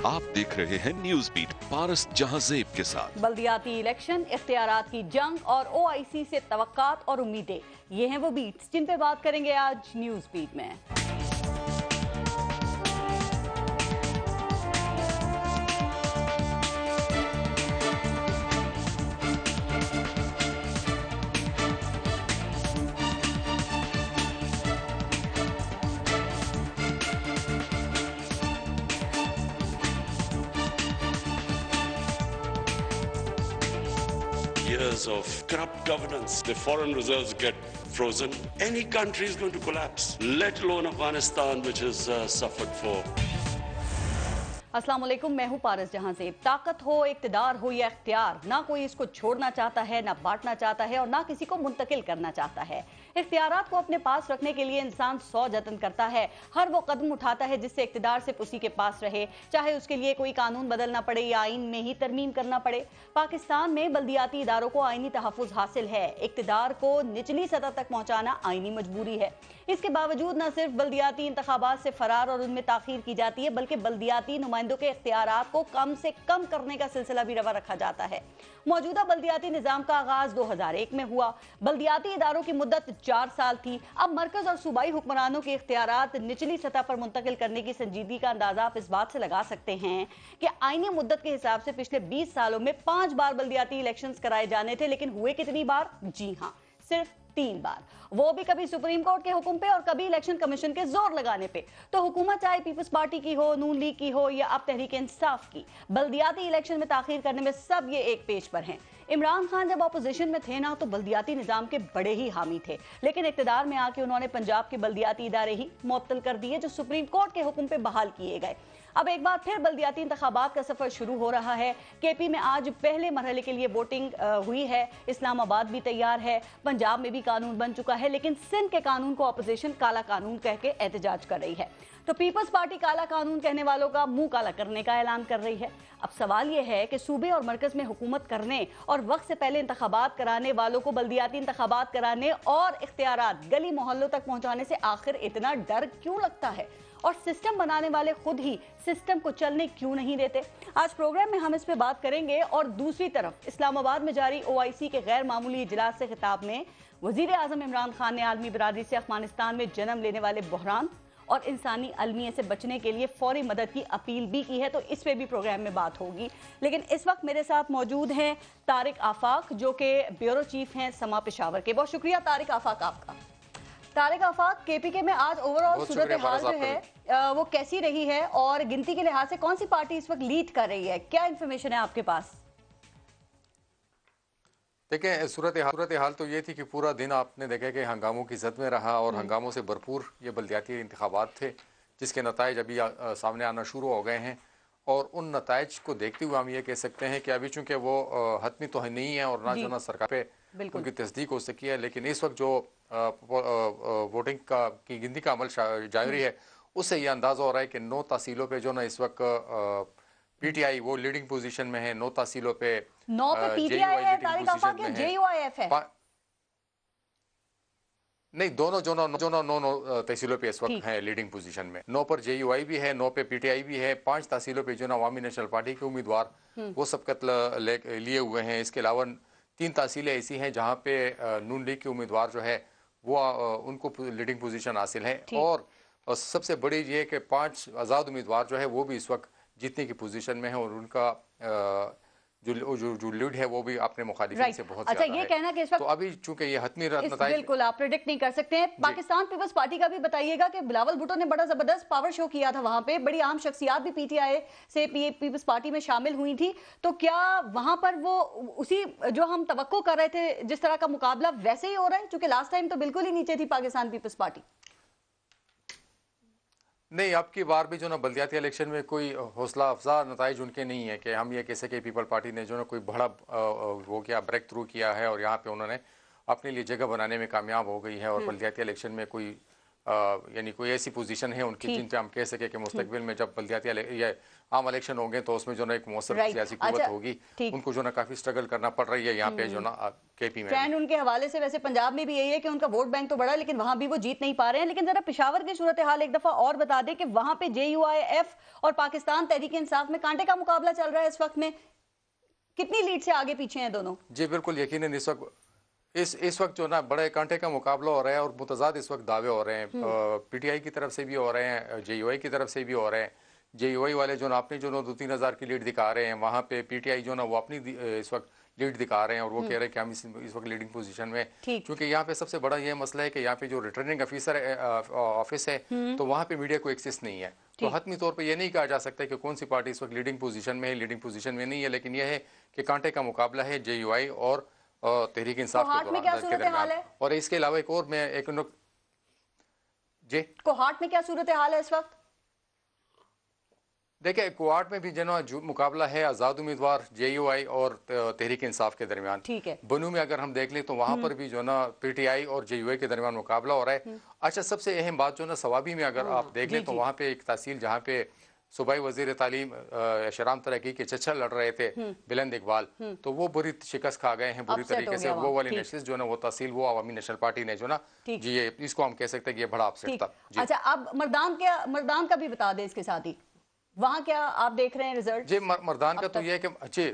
आप देख रहे हैं न्यूज बीट पारस जहांजेब के साथ। बल्दियाती इलेक्शन, इख्तियारात की जंग और ओआईसी से तवक्कात और उम्मीदें, ये हैं वो बीट्स जिन पे बात करेंगे आज न्यूज बीट में। Years of corrupt governance, the foreign reserves get frozen. Any country is going to collapse, let alone Afghanistan, which has suffered for. अस्सलाम वालेकुम, मैं हूँ पारस जहांजेब। ताकत हो, इक्तिदार हो या इख्तियार, ना कोई इसको छोड़ना चाहता है, ना बांटना चाहता है और ना किसी को मुंतकिल करना चाहता है। इख्तियारात को अपने पास रखने के लिए इंसान 100 जतन करता है, हर वो कदम उठाता है जिससे इख्तिदार सिर्फ उसी के पास रहे, चाहे उसके लिए कोई कानून बदलना पड़े या आइन में ही तरमीम करना पड़े। पाकिस्तान में बल्दियाती इदारों को आइनी तहफ़्फ़ुज़ हासिल है, इख्तिदार को निचली सतह तक पहुँचाना आइनी मजबूरी है। इसके बावजूद न सिर्फ बल्दियाती इंतखाबात से फरार और उनमें ताख़ीर की जाती है, बल्कि बल्दियाती नुमाइंदों के इख्तियारात को कम से कम करने का सिलसिला भी रवा रखा जाता है। मौजूदा बल्दियाती निज़ाम का आगाज 2001 में हुआ। बल्दियाती इदारों की मुद्दत 4 साल थी। अब मरकज और सूबाई हुक्मरानों के इख्तियारात निचली सतह पर मुंतकिल करने की संजीदगी का अंदाजा आप इस बात से लगा सकते हैं कि आईनी मुद्दत के हिसाब से पिछले 20 सालों में 5 बार बल्दियाती इलेक्शंस कराए जाने थे, लेकिन हुए कितनी बार? जी हाँ, सिर्फ 3 बार, वो भी कभी सुप्रीम कोर्ट के हुक्म पे और कभी इलेक्शन कमीशन के जोर लगाने पे। तो हुकूमत चाहे पीपल्स पार्टी की हो, नून लीग की हो या अब तहरीक इंसाफ की, बल्दियाती इलेक्शन में ताखीर करने में सब ये एक पेज पर हैं। इमरान खान जब अपोजिशन में थे ना, तो बल्दियाती निज़ाम के बड़े ही हामी थे, लेकिन इक़्तिदार में आके उन्होंने पंजाब के बल्दियाती इदारे ही मुअत्तल कर दिए जो सुप्रीम कोर्ट के हुक्म पे बहाल किए गए। अब एक बार फिर बल्दियाती इंतखाबात का सफर शुरू हो रहा है। केपी में आज पहले मरहले के लिए वोटिंग हुई है, इस्लामाबाद भी तैयार है, पंजाब में भी कानून बन चुका है, लेकिन सिंध के कानून को अपोजिशन काला कानून कह के एहतजाज कर रही है। तो पीपल्स पार्टी काला कानून कहने वालों का मुंह काला करने का ऐलान कर रही है। अब सवाल यह है कि सूबे और मरकज में हुकूमत करने और वक्त से पहले इंतखाबात कराने वालों को बल्दियाती इंतखाबात कराने और इख्तियारात गली मोहल्लों तक पहुंचाने से आखिर इतना डर क्यों लगता है, और सिस्टम बनाने वाले खुद ही सिस्टम को चलने क्यों नहीं देते? आज प्रोग्राम में हम इस पे बात करेंगे। और दूसरी तरफ इस्लामाबाद में जारी ओआईसी के गैर मामूली इजलास से खिताब में वजीर आजम इमरान खान ने आलमी बिरादरी से अफगानिस्तान में जन्म लेने वाले बहरान और इंसानी अलमिये से बचने के लिए फौरी मदद की अपील भी की है। तो इस पे भी प्रोग्राम में बात होगी। लेकिन इस वक्त मेरे साथ मौजूद हैं तारिक आफाक, जो कि ब्यूरो चीफ हैं समा पेशावर के। बहुत शुक्रिया तारिक आफाक आपका। तारिक आफाक, केपीके में आज ओवरऑल सूरत हाल जो है वो कैसी रही है और गिनती के लिहाज से कौन सी पार्टी इस वक्त लीड कर रही है? क्या इन्फॉर्मेशन है आपके पास? देखें, सूरत हाल तो ये थी कि पूरा दिन आपने देखा कि हंगामों की जद में रहा और हंगामों से भरपूर ये बल्दियाती इंतखाबात थे, जिसके नताइज अभी सामने आना शुरू हो गए हैं। और उन नताइज को देखते हुए हम ये कह सकते हैं कि अभी चूँकि वो हतमी तो नहीं है और ना जो ना सरकार पे उनकी तस्दीक हो सकी है, लेकिन इस वक्त जो वोटिंग की गिनती का अमल जारी है, उससे ये अंदाज़ा हो रहा है कि 9 तहसीलों पे जो ना इस वक्त पीटीआई वो लीडिंग पोजीशन में है। 9 तहसीलों पे 9 पे पीटीआई है तारिक आफाक या जेयूआईएफ है? नहीं, दोनों जो 9 तहसीलों पे इस वक्त है लीडिंग पोजीशन में। 9 पर जेयूआई भी है, 9 पे पीटीआई भी है। 5 तहसीलों पे जो ना अवामी नेशनल पार्टी के उम्मीदवार वो सबकत लिए हुए हैं। इसके अलावा 3 तहसीलें ऐसी हैं जहाँ पे नून लीग के उम्मीदवार जो है वो उनको लीडिंग पोजीशन हासिल है। और सबसे बड़ी ये कि 5 आज़ाद उम्मीदवार जो है वो भी इस वक्त जीतने की पोजीशन में है और उनका जो लीड है वो भी अपने मुखालिफिन से बहुत अच्छा, ये कहना कि इस वक्त तो अभी चूंकि ये हतमी नताइज बिल्कुल आप प्रेडिक्ट नहीं कर सकते हैं। पाकिस्तान पीपल्स पार्टी का भी बताइएगा कि बिलावल भुट्टो ने बड़ा जबरदस्त पावर शो किया था, वहां पे बड़ी आम शख्सियात भी पीटीआई से पीपल्स पार्टी में शामिल हुई थी। तो क्या वहां पर वो उसी जो हम तवक्को कर रहे थे जिस तरह का मुकाबला वैसे ही हो रहा है? चूंकि लास्ट टाइम तो बिल्कुल ही नीचे थी पाकिस्तान पीपल्स पार्टी। नहीं, अब की बार भी जो ना बल्दियाती इलेक्शन में कोई हौसला अफजा नताइज उनके नहीं है कि हम ये कह सके पीपल पार्टी ने जो ना कोई बड़ा वो क्या ब्रेक थ्रू किया है और यहाँ पे उन्होंने अपने लिए जगह बनाने में कामयाब हो गई है और बल्दियाती इलेक्शन में कोई यानी कोई ऐसी पोजीशन है उनकी जिन पे हम कह सके कि मुस्तकबिल में जब बल्दियाती या आम इलेक्शन होंगे तो उसमें जो ना एक मौसर सियासी कुव्वत होगी, उनको जो ना काफी स्ट्रगल करना पड़ रही है यहाँ पे जो ना केपी में। ट्रेंड उनके हवाले से वैसे पंजाब में भी यही है कि उनका वोट बैंक तो बड़ा है लेकिन वहां भी वो जीत नहीं पा रहे हैं। लेकिन जरा पेशावर की सूरत हाल एक दफा और बता दें कि वहां पे JUIF और पाकिस्तान तहरीक इंसाफ में कांटे का मुकाबला चल रहा है इस वक्त में, कितनी लीड से आगे पीछे हैं दोनों? जी बिल्कुल, यकीनन इस वक्त जो ना बड़े कांटे का मुकाबला हो रहा है और मुतजाद इस वक्त दावे हो रहे हैं, PTI की तरफ से भी हो रहे हैं, JUI की तरफ से भी हो रहे हैं। JUI वाले जो ना अपनी जो 2-3 हज़ार की लीड दिखा रहे हैं, वहाँ पे PTI जो ना वो अपनी इस वक्त लीड दिखा रहे हैं और वो कह रहे हैं कि हम इस वक्त लीडिंग पोजीशन में। क्योंकि यहाँ पे सबसे बड़ा ये मसला है कि यहाँ पे जो रिटर्निंग ऑफिसर ऑफिस है तो वहाँ पे मीडिया को एक्सेस नहीं है। तो हतमी तौर पे ये नहीं कहा जा सकता कि कौन सी पार्टी इस वक्त लीडिंग पोजीशन में है, लीडिंग पोजीशन में नहीं है, लेकिन यह है कि कांटे का मुकाबला है JUI और तहरीक इंसाफ के दरमियान। और इसके अलावा एक और मैं जी कोहाट में क्या सूरत हाल है इस वक्त? देखिए कोहाट में भी जो मुकाबला है आज़ाद उम्मीदवार JUI और तहरीक इंसाफ के दरमियान। ठीक है। बनू में अगर हम देख लें तो वहाँ पर भी जो ना PTI और JUI के दरमियान मुकाबला हो रहा है। अच्छा, सबसे अहम बात जो ना सवाबी में अगर आप देख लें तो वहाँ पे एक तहसील जहाँ पे सूबाई वजीर तालीम शराम तरक्की के चचा लड़ रहे थे बुलंद इकबाल, तो वो बुरी शिकस्त खा गए हैं बुरी तरीके से। वो वाली नशिस्त जो ना वो तहसील वो अवामी नेशनल पार्टी ने जो ना जी ये इसको हम कह सकते हैं कि ये बड़ा अपसेट था। अच्छा, अब मर्दान का भी बता दें इसके साथ ही, वहाँ क्या आप देख रहे हैं रिजल्ट? जी मर्दान का तो ये है कि अच्छे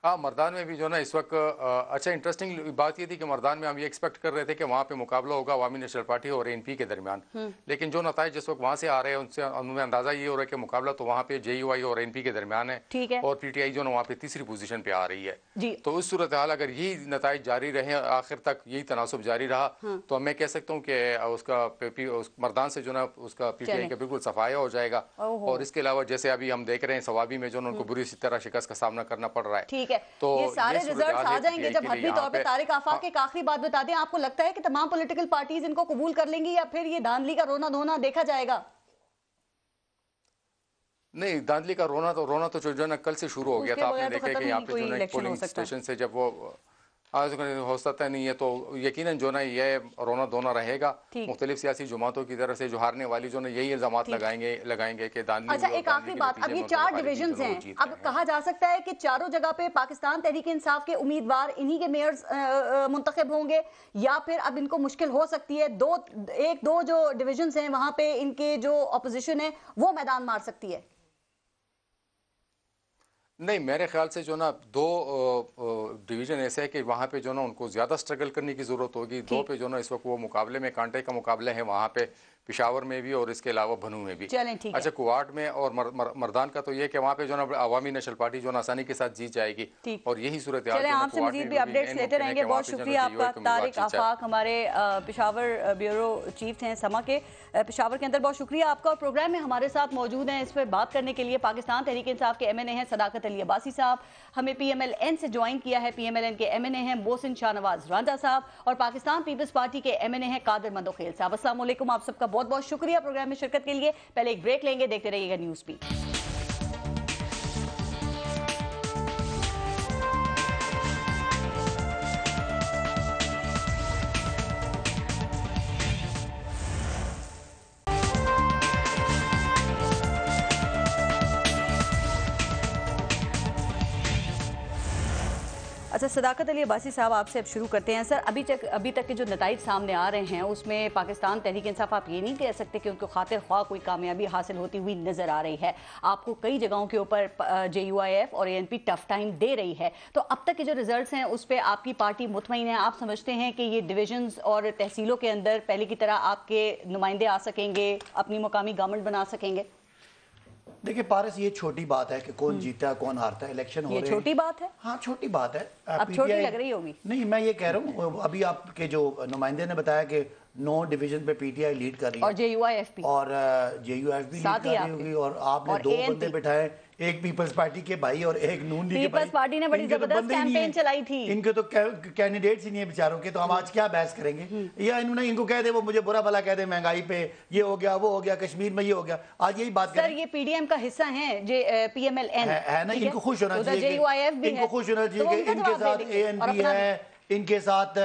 हाँ मर्दान में भी जो ना इस वक्त अच्छा इंटरेस्टिंग बात ये थी कि मर्दान में हम ये एक्सपेक्ट कर रहे थे कि वहाँ पे मुकाबला होगा अवामी नेशनल पार्टी और ANP के दरमियान, लेकिन जो नताइज जिस वक्त वहाँ से आ रहे हैं उनसे उनमें अंदाजा ये हो रहा है कि मुकाबला तो वहाँ पे JUI और ANP के दरमियान है और PTI जो ना वहाँ पे तीसरी पोजीशन पे आ रही है। तो उस सूरत हाल अगर यही नताइज जारी रहे आखिर तक, यही तनासुब जारी रहा तो मैं कह सकता हूँ कि उसका मर्दान से जो ना उसका PTI का बिल्कुल सफाया हो जाएगा। और इसके अलावा जैसे अभी हम देख रहे हैं सवाबी में जो उनको बुरी तरह शिकस्त का सामना करना पड़ रहा है। तो ये सारे रिजल्ट्स आ जाएंगे जब हतमी तौर पे। तारिक आफाक एक आखिरी बात बता दें, आपको लगता है कि तमाम पॉलिटिकल पार्टीज इनको कबूल कर लेंगी या फिर ये धांधली का रोना धोना देखा जाएगा? नहीं, धांधली का रोना तो जो ना कल से शुरू हो गया था। आपने देखा कि यहाँ पे जो ना पोलिंग स्टेशन से जब वो हो सकता नहीं है तो यकीनन जो ना ये रोना धोना रहेगा। मुख्तलिफ सियासी जमातों की तरफ से जो हारने वाली जो ना यही इल्जामात लगाएंगे कि धांधली। अच्छा, एक आखिरी बात, अब ये 4 डिविजन्स हैं, अब कहा जा सकता है कि चारों जगह पे पाकिस्तान तहरीक इंसाफ के उम्मीदवार इन्हीं के मेयर्स मुंतखब होंगे या फिर अब इनको मुश्किल हो सकती है, एक दो जो डिविजन्स हैं वहां पे इनके जो अपोजिशन है वो मैदान मार सकती है? नहीं, मेरे ख्याल से जो ना 2 डिवीज़न ऐसे है कि वहाँ पे जो ना उनको ज़्यादा स्ट्रगल करने की ज़रूरत होगी। 2 पे जो ना इस वक्त वो मुकाबले में कांटे का मुकाबला है वहाँ पे पेशावर में भी और इसके अलावा बनू में भी। अच्छा, कुवाट में और मर्दान का तो ये कि वहाँ पे जो ना अवामी नेशनल पार्टी जो ना आसानी के साथ जीत जाएगी और यही सूरत हाल है। आपसे मजीद भी अपडेट्स लेते रहेंगे। बहुत शुक्रिया आपका तारिक आफाक, हमारे पेशावर ब्यूरो चीफ हैं समा के पेशावर के अंदर, बहुत शुक्रिया आपका। और प्रोग्राम में हमारे साथ मौजूद हैं इस पर बात करने के लिए पाकिस्तान तहरीक इंसाफ के MNA हैं सदाकत अली अब्बासी साहब, हमें PMLN से ज्वाइन किया है PMLN के MNA हैं मोहसिन शाहनवाज रांझा साहब और पाकिस्तान पीपल्स पार्टी के MNA हैं कादिर मंदोखेल साहब। अस्सलाम वालेकुम, आप सबका बहुत बहुत शुक्रिया प्रोग्राम में शिरकत के लिए। पहले एक ब्रेक लेंगे, देखते रहिएगा न्यूज़ बीट। अच्छा, सदाकत अली अब्बासी साहब आपसे अब शुरू करते हैं। सर, अभी तक के जो नताइज सामने आ रहे हैं उसमें पाकिस्तान तहरीक इंसाफ आप ये नहीं कह सकते कि उनको खातिर ख्वाह कोई कामयाबी हासिल होती हुई नज़र आ रही है। आपको कई जगहों के ऊपर JUIF और ANP टफ टाइम दे रही है, तो अब तक के जो रिजल्ट्स हैं उस पर आपकी पार्टी मुतमईन है? आप समझते हैं कि ये डिविजन्स और तहसीलों के अंदर पहले की तरह आपके नुमाइंदे आ सकेंगे, अपनी मुकामी गवर्नमेंट बना सकेंगे? देखिए पारस, ये छोटी बात है कि कौन जीता है कौन हारता है, इलेक्शन हो रहे हैं। छोटी बात है? हाँ, छोटी बात है। अब छोटी लग रही होगी। नहीं, मैं ये कह रहा हूँ अभी आपके जो नुमाइंदे ने बताया कि 9 डिवीजन पे PTI लीड कर रही है और JUIF भी लीड कर रही होगी और आपने 2 बंदे बिठाए, एक पीपल्स पार्टी के भाई और एक नून लीग के भाई। पीपल्स पार्टी ने बड़ी जबरदस्त कैंपेन चलाई थी। इनके तो कैंडिडेट्स ही नहीं है बेचारों के, तो हम आज क्या बहस करेंगे? या इन्होंने इनको कह दे, वो मुझे बुरा भला कह दे, महंगाई पे ये हो गया वो हो गया, कश्मीर में ये हो गया, आज यही बात सर। ये PDM का हिस्सा है PMLN है ना, इनको खुश होना चाहिए, इनको खुश होना चाहिए कि इनके साथ ANP है, इनके साथ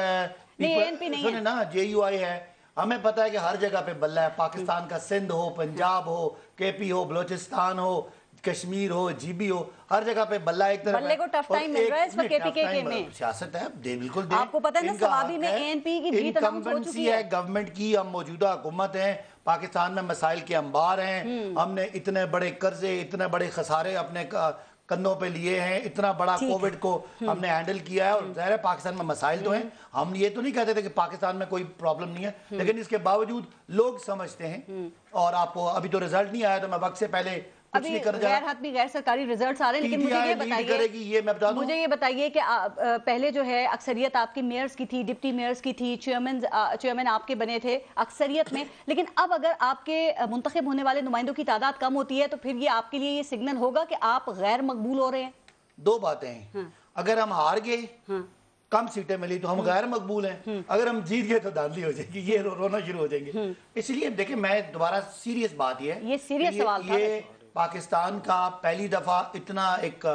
सुने ना JUI है ہمیں پتہ ہے کہ ہر جگہ پہ بلہ ہے، پاکستان کا سندھ ہو، پنجاب ہو، کے پی ہو، بلوچستان ہو، کشمیر ہو، جی بی ہو، ہر جگہ پہ بلہ ایک طرف بلے کو ٹف ٹائم مل رہا ہے اس وقت کے پی کے میں، سیاست ہے بالکل دیں، آپ کو پتہ ہے نا سوابی میں اے این پی کی جیت اناؤنس ہو چکی ہے، گورنمنٹ کی، ہم موجودہ حکومت ہیں، پاکستان میں مسائل کے انبار ہیں، ہم نے اتنے بڑے قرضے، اتنے بڑے خسارے اپنے کندھوں پہ لیے ہیں، اتنا بڑا کووڈ کو ہم نے ہینڈل کیا ہے، اور ظاہر ہے پاکستان میں مسائل تو ہیں، ہم یہ تو نہیں کہتے تھے کہ پاکستان میں کوئی پرابلم نہیں ہے، لیکن اس کے باوجود لوگ سمجھتے ہیں، اور آپ کو ابھی تو رزلٹ نہیں آیا تو میں وقت سے پہلے کچھ نہیں کر غیر حتمی غیر سرکاری ریزلٹس آ رہے ہیں، لیکن مجھے یہ بتائیے کہ پہلے جو ہے اکثریت آپ کی میئرز کی تھی، ڈپٹی میئرز کی تھی، چیئرمین آپ کے بنے تھے اکثریت میں، لیکن اب اگر آپ کے منتخب ہونے والے نمائندوں کی تعداد کم ہوتی ہے تو پھر یہ آپ کے لیے یہ سگنل ہوگا کہ آپ غیر مقبول ہو رہے ہیں؟ دو باتیں ہیں، اگر ہم ہار گئے کم سیٹیں ملی تو ہم غیر مقبول ہیں، اگر ہم جیت گئے تو دھاندلی ہو جائے گی، یہ رونا شروع ہو جائیں گے، اس لیے دیکھیں میں دوبارہ سیریس بات یہ سیریس سوال تھا، یہ پاکستان کا پہلی دفعہ اتنا ایک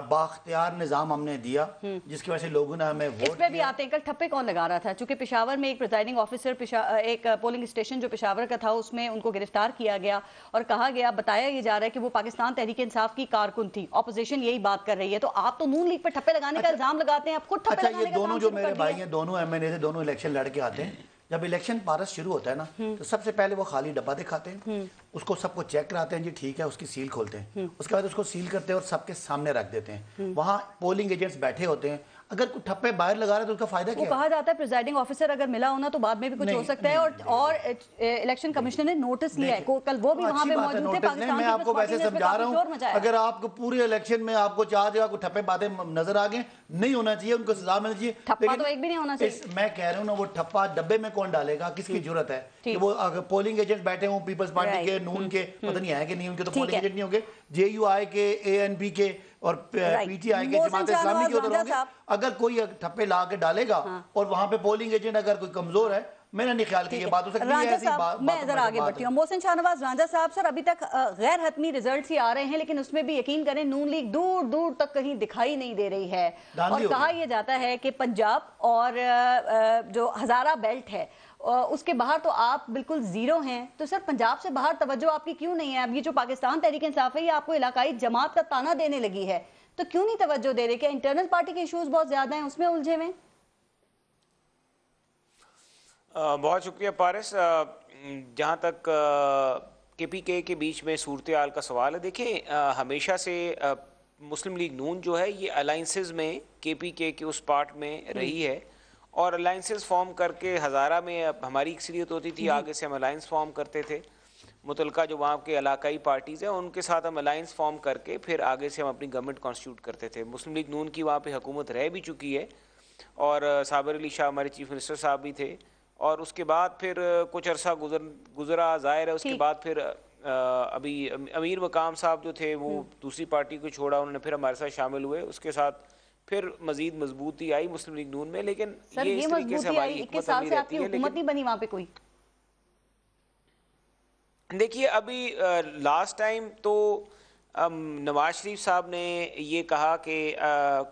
بااختیار نظام ہم نے دیا جس کی وجہ سے لوگوں نے ہمیں ووٹ دیا۔ اس پہ بھی آتے ہیں، کل ٹھپے کون لگا رہا تھا؟ چونکہ پشاور میں ایک پریزائڈنگ آفیسر، ایک پولنگ اسٹیشن جو پشاور کا تھا اس میں ان کو گرفتار کیا گیا اور کہا گیا، بتایا یہ جا رہا ہے کہ وہ پاکستان تحریک انصاف کی کارکن تھی، اپوزیشن یہی بات کر رہی ہے، تو آپ تو نون لیگ پہ ٹھپے لگانے کا الزام لگاتے ہیں، آپ خود ٹھپے لگانے کا یہ دونوں جو میرے بھائی ہیں، دونوں ایم این اے سے، دونوں الیکشن لڑ کے آتے ہیں، جب الیکشن پارس شروع ہوتا ہے نا تو سب سے پہلے وہ خالی ڈبہ دکھاتے ہیں، اس کو سب کو چیک کراتے ہیں، جی ٹھیک ہے، اس کی سیل کھولتے ہیں، اس کے بعد اس کو سیل کرتے ہیں اور سب کے سامنے رکھ دیتے ہیں، وہاں پولنگ ایجنٹس بیٹھے ہوتے ہیں، اگر کوئی ٹھپے باہر لگا رہا ہے تو اس کا فائدہ کیا ہے؟ وہ کہا جاتا ہے پریزائڈنگ آفیسر اگر ملا ہونا تو بعد میں بھی کچھ ہو سکتا ہے، اور الیکشن کمیشنر نے نوٹس لیا ہے، کل وہ بھی وہاں پہ موجود تھے، پاکستان میں آپ کو ویسے سمجھا رہا ہوں، اگر آپ کو پورے الیکشن میں آپ کو 4 جگہ کو ٹھپے باتیں نظر آ گئے، نہیں ہونا چاہیے، ان کو سزا ملنا چاہیے، ٹھپا تو ایک بھی نہیں ہونا چاہیے۔ میں کہہ رہا ہوں نا، وہ ٹھپا ڈبے میں کون ڈالے گا، کس کی ضرورت ہے کہ وہ اگر پولنگ ایجنٹ بیٹھے ہوں پیپلز پارٹی کے، نون کے، پتہ نہیں ہے کہ نہیں، ان کے تو پولنگ ایجنٹ نہیں ہوں گے، جے یو آئی کے، اے این پی کے اور پی ٹی آئی کے، جماعت اسلامی کے ادھر ہوں گے، اگر کوئی ٹھپے لا کے ڈالے گا اور وہاں پہ پولنگ ایجنٹ اگر کوئی کمزور ہے، میرا نہیں خیال کہ یہ بات ہو سکتی ہے ایسی بات۔ میں ذرا آگے بڑھتی ہوں، محسن شاہ نواز رانجھا صاحب، سر ابھی تک غیر حتمی ریزلٹس ہی آ رہے ہیں، لیکن اس میں بھی یقین کریں نون لیگ دور دور تک کہیں دکھائی نہیں دے رہی ہے، اور کہا یہ جاتا ہے کہ پنجاب اور جو ہزارہ بیلٹ ہے اس کے باہر تو آپ بالکل زیرو ہیں، تو سر پنجاب سے باہر توجہ آپ کی کیوں نہیں ہے؟ اب یہ جو پاکستان تحریک انصاف ہے یہ آپ کو علاقائی جماعت کا تانا دینے لگی ہے، تو کیوں نہیں توجہ دے رہے؟ کہ انٹرنل پارٹی کے ایشوز بہت زیادہ ہیں، اس میں الجھے ہوئے؟ بہت شکریہ پارس۔ جہاں تک کے پی کے بیچ میں صورتحال کا سوال ہے، دیکھیں ہمیشہ سے مسلم لیگ نون جو ہے یہ الائنسز میں کے پی کے اس پارٹ میں رہی ہے، اور الائنسز فارم کر کے ہزارہ میں ہماری اکثریت ہوتی تھی، آگے سے ہم الائنس فارم کرتے تھے، متعلقہ جو وہاں کے علاقائی پارٹیز ہیں ان کے ساتھ ہم الائنس فارم کر کے پھر آگے سے ہم اپنی گورنمنٹ کانسٹیٹیوٹ کرتے تھے۔ مسلم لیگ نون کی وہاں پہ حکومت رہ بھی چکی ہے، اور صابر علی شاہ ہمارے چیف منسٹر صاحب بھی تھے، اور اس کے بعد پھر کچھ عرصہ گزرا، ظاہر ہے اس کے بعد پھر ابھی امیر مقام صاحب جو تھے وہ دوسری پارٹی کو چھوڑا، انہوں نے پھر ہمارے ساتھ شامل ہوئے، اس کے ساتھ پھر مزید مضبوطی آئی مسلم لیگ نون میں، لیکن یہ اس طریقے سے ہماری حکومت عملی رہتی ہے۔ حکومت نہیں بنی وہاں پہ کوئی؟ دیکھیے ابھی لاسٹ ٹائم تو نواز شریف صاحب نے یہ کہا کہ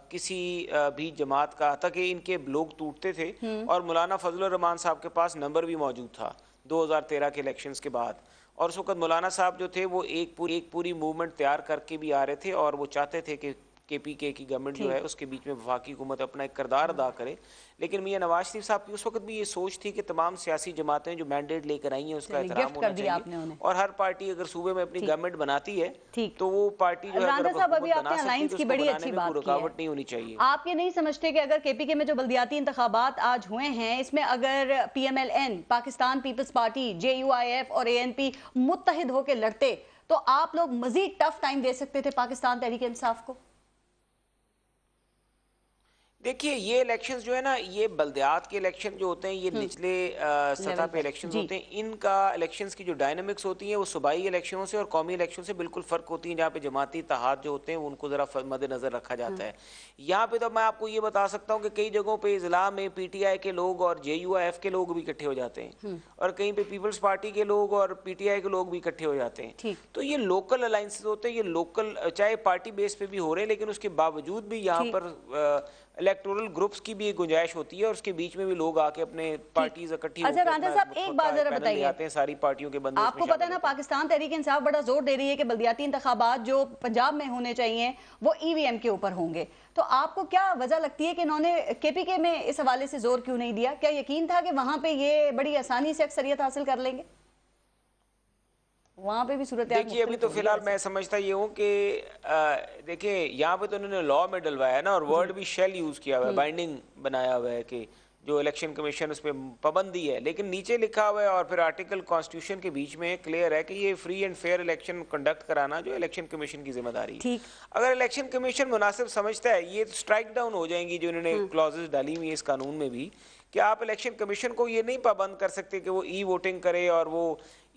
کسی بھی جماعت کا، حتیٰ کہ ان کے لوگ ٹوٹتے تھے، اور مولانا فضل الرحمان صاحب کے پاس نمبر بھی موجود تھا 2013 کے الیکشنز کے بعد، اور اس وقت مولانا صاحب جو تھے وہ ایک پوری موومنٹ تیار کر کے بھی آ رہے تھے، اور وہ چاہتے تھے کہ کے پی کے کی گورنمنٹ جو ہے اس کے بیچ میں وفاقی حکومت اپنا ایک کردار ادا کرے، لیکن میاں نواز شریف صاحب کی اس وقت بھی یہ سوچ تھی کہ تمام سیاسی جماعتیں جو مینڈیٹ لے کر آئی ہیں اس کا احترام ہونا چاہیے، اور ہر پارٹی اگر صوبے میں اپنی گورنمنٹ بناتی ہے تو وہ پارٹی جو ہے رکاوٹ نہیں ہونی چاہیے۔ آپ یہ نہیں سمجھتے کہ اگر کے پی کے میں جو بلدیاتی انتخابات آج ہوئے ہیں اس میں اگر P M L N, Pakistan Peoples Party, J U I F اور اے این پی متحد ہو کے لڑتے تو آپ لوگ مزید ٹف ٹائم دے سکتے تھے پاکستان تحریک انصاف کو؟ دیکھیے یہ الیکشنز جو ہے نا، یہ بلدیات کے الیکشن جو ہوتے ہیں، یہ نچلے سطح پہ الیکشنز ہوتے ہیں، ان کا الیکشنز کی جو ڈائنامکس ہوتی ہیں وہ صوبائی الیکشنوں سے اور قومی الیکشن سے بالکل فرق ہوتی ہیں، جہاں پہ جماعتی اتحاد جو ہوتے ہیں ان کو ذرا مد نظر رکھا جاتا ہے۔ یہاں پہ تو میں آپ کو یہ بتا سکتا ہوں کہ کئی جگہوں پہ اضلاع میں پی ٹی آئی کے لوگ اور جے یو آئی ایف کے لوگ بھی اکٹھے ہو جاتے ہیں، اور کہیں پہ پیپلز پارٹی کے لوگ اور پی ٹی آئی کے لوگ بھی اکٹھے ہو جاتے ہیں، تو یہ لوکل الائنسز ہوتے ہیں، یہ لوکل چاہے پارٹی بیس پہ بھی ہو رہے ہیں، لیکن اس کے باوجود بھی یہاں پر इलेक्टोरल ग्रुप्स की भी एक गुंजाइश होती है और उसके बीच में भी लोग आके अपने पार्टीज इकट्ठी अच्छा रांझा साहब, एक बात जरा बताइए, आते हैं सारी पार्टियों के बंदे। आपको पता है ना पाकिस्तान तहरीक इंसाफ बड़ा जोर दे रही है कि बल्दियाती इंतखाबात जो पंजाब में होने चाहिए वो ईवीएम के ऊपर होंगे, तो आपको क्या वजह लगती है कि इन्होंने केपीके में इस हवाले से जोर क्यों नहीं दिया? क्या यकीन था कि वहां पे ये बड़ी आसानी से अक्सरियत हासिल कर लेंगे? वहां पे भी सूरत देखिए अभी तो फिलहाल मैं समझता ये हूँ कि देखिए यहाँ पे तो उन्होंने लॉ में डलवाया है ना, और वर्ड भी शेल यूज किया हुआ है, बाइंडिंग बनाया हुआ है कि जो इलेक्शन कमीशन उस पर पाबंदी है, लेकिन नीचे लिखा हुआ है और फिर आर्टिकल कॉन्स्टिट्यूशन के बीच में क्लियर है कि ये free and fair election conduct कराना जो इलेक्शन कमीशन की जिम्मेदारी है। अगर इलेक्शन कमीशन मुनासिब समझता है, ये स्ट्राइक डाउन हो जाएंगी जो इन्होंने क्लॉजेस डाली हुई है इस कानून में भी, कि आप इलेक्शन कमीशन को ये नहीं पाबंद कर सकते कि वो ई वोटिंग करे और वो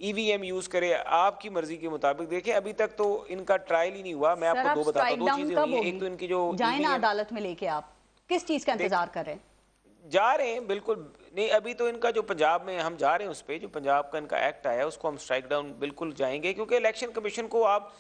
ईवीएम यूज करे आपकी मर्जी के मुताबिक। देखिए अभी तक तो इनका ट्रायल ही नहीं हुआ। मैं आपको दो बताता हूँ, दो चीजें हुई हैं। एक तो इनकी जो जाए ना अदालत में लेके, आप किस चीज का इंतजार कर रहे हैं? जा रहे हैं बिल्कुल नहीं, अभी तो इनका जो पंजाब में हम जा रहे हैं उस पर जो पंजाब का इनका एक्ट आया उसको हम स्ट्राइक डाउन बिल्कुल जाएंगे, क्योंकि इलेक्शन कमीशन को आप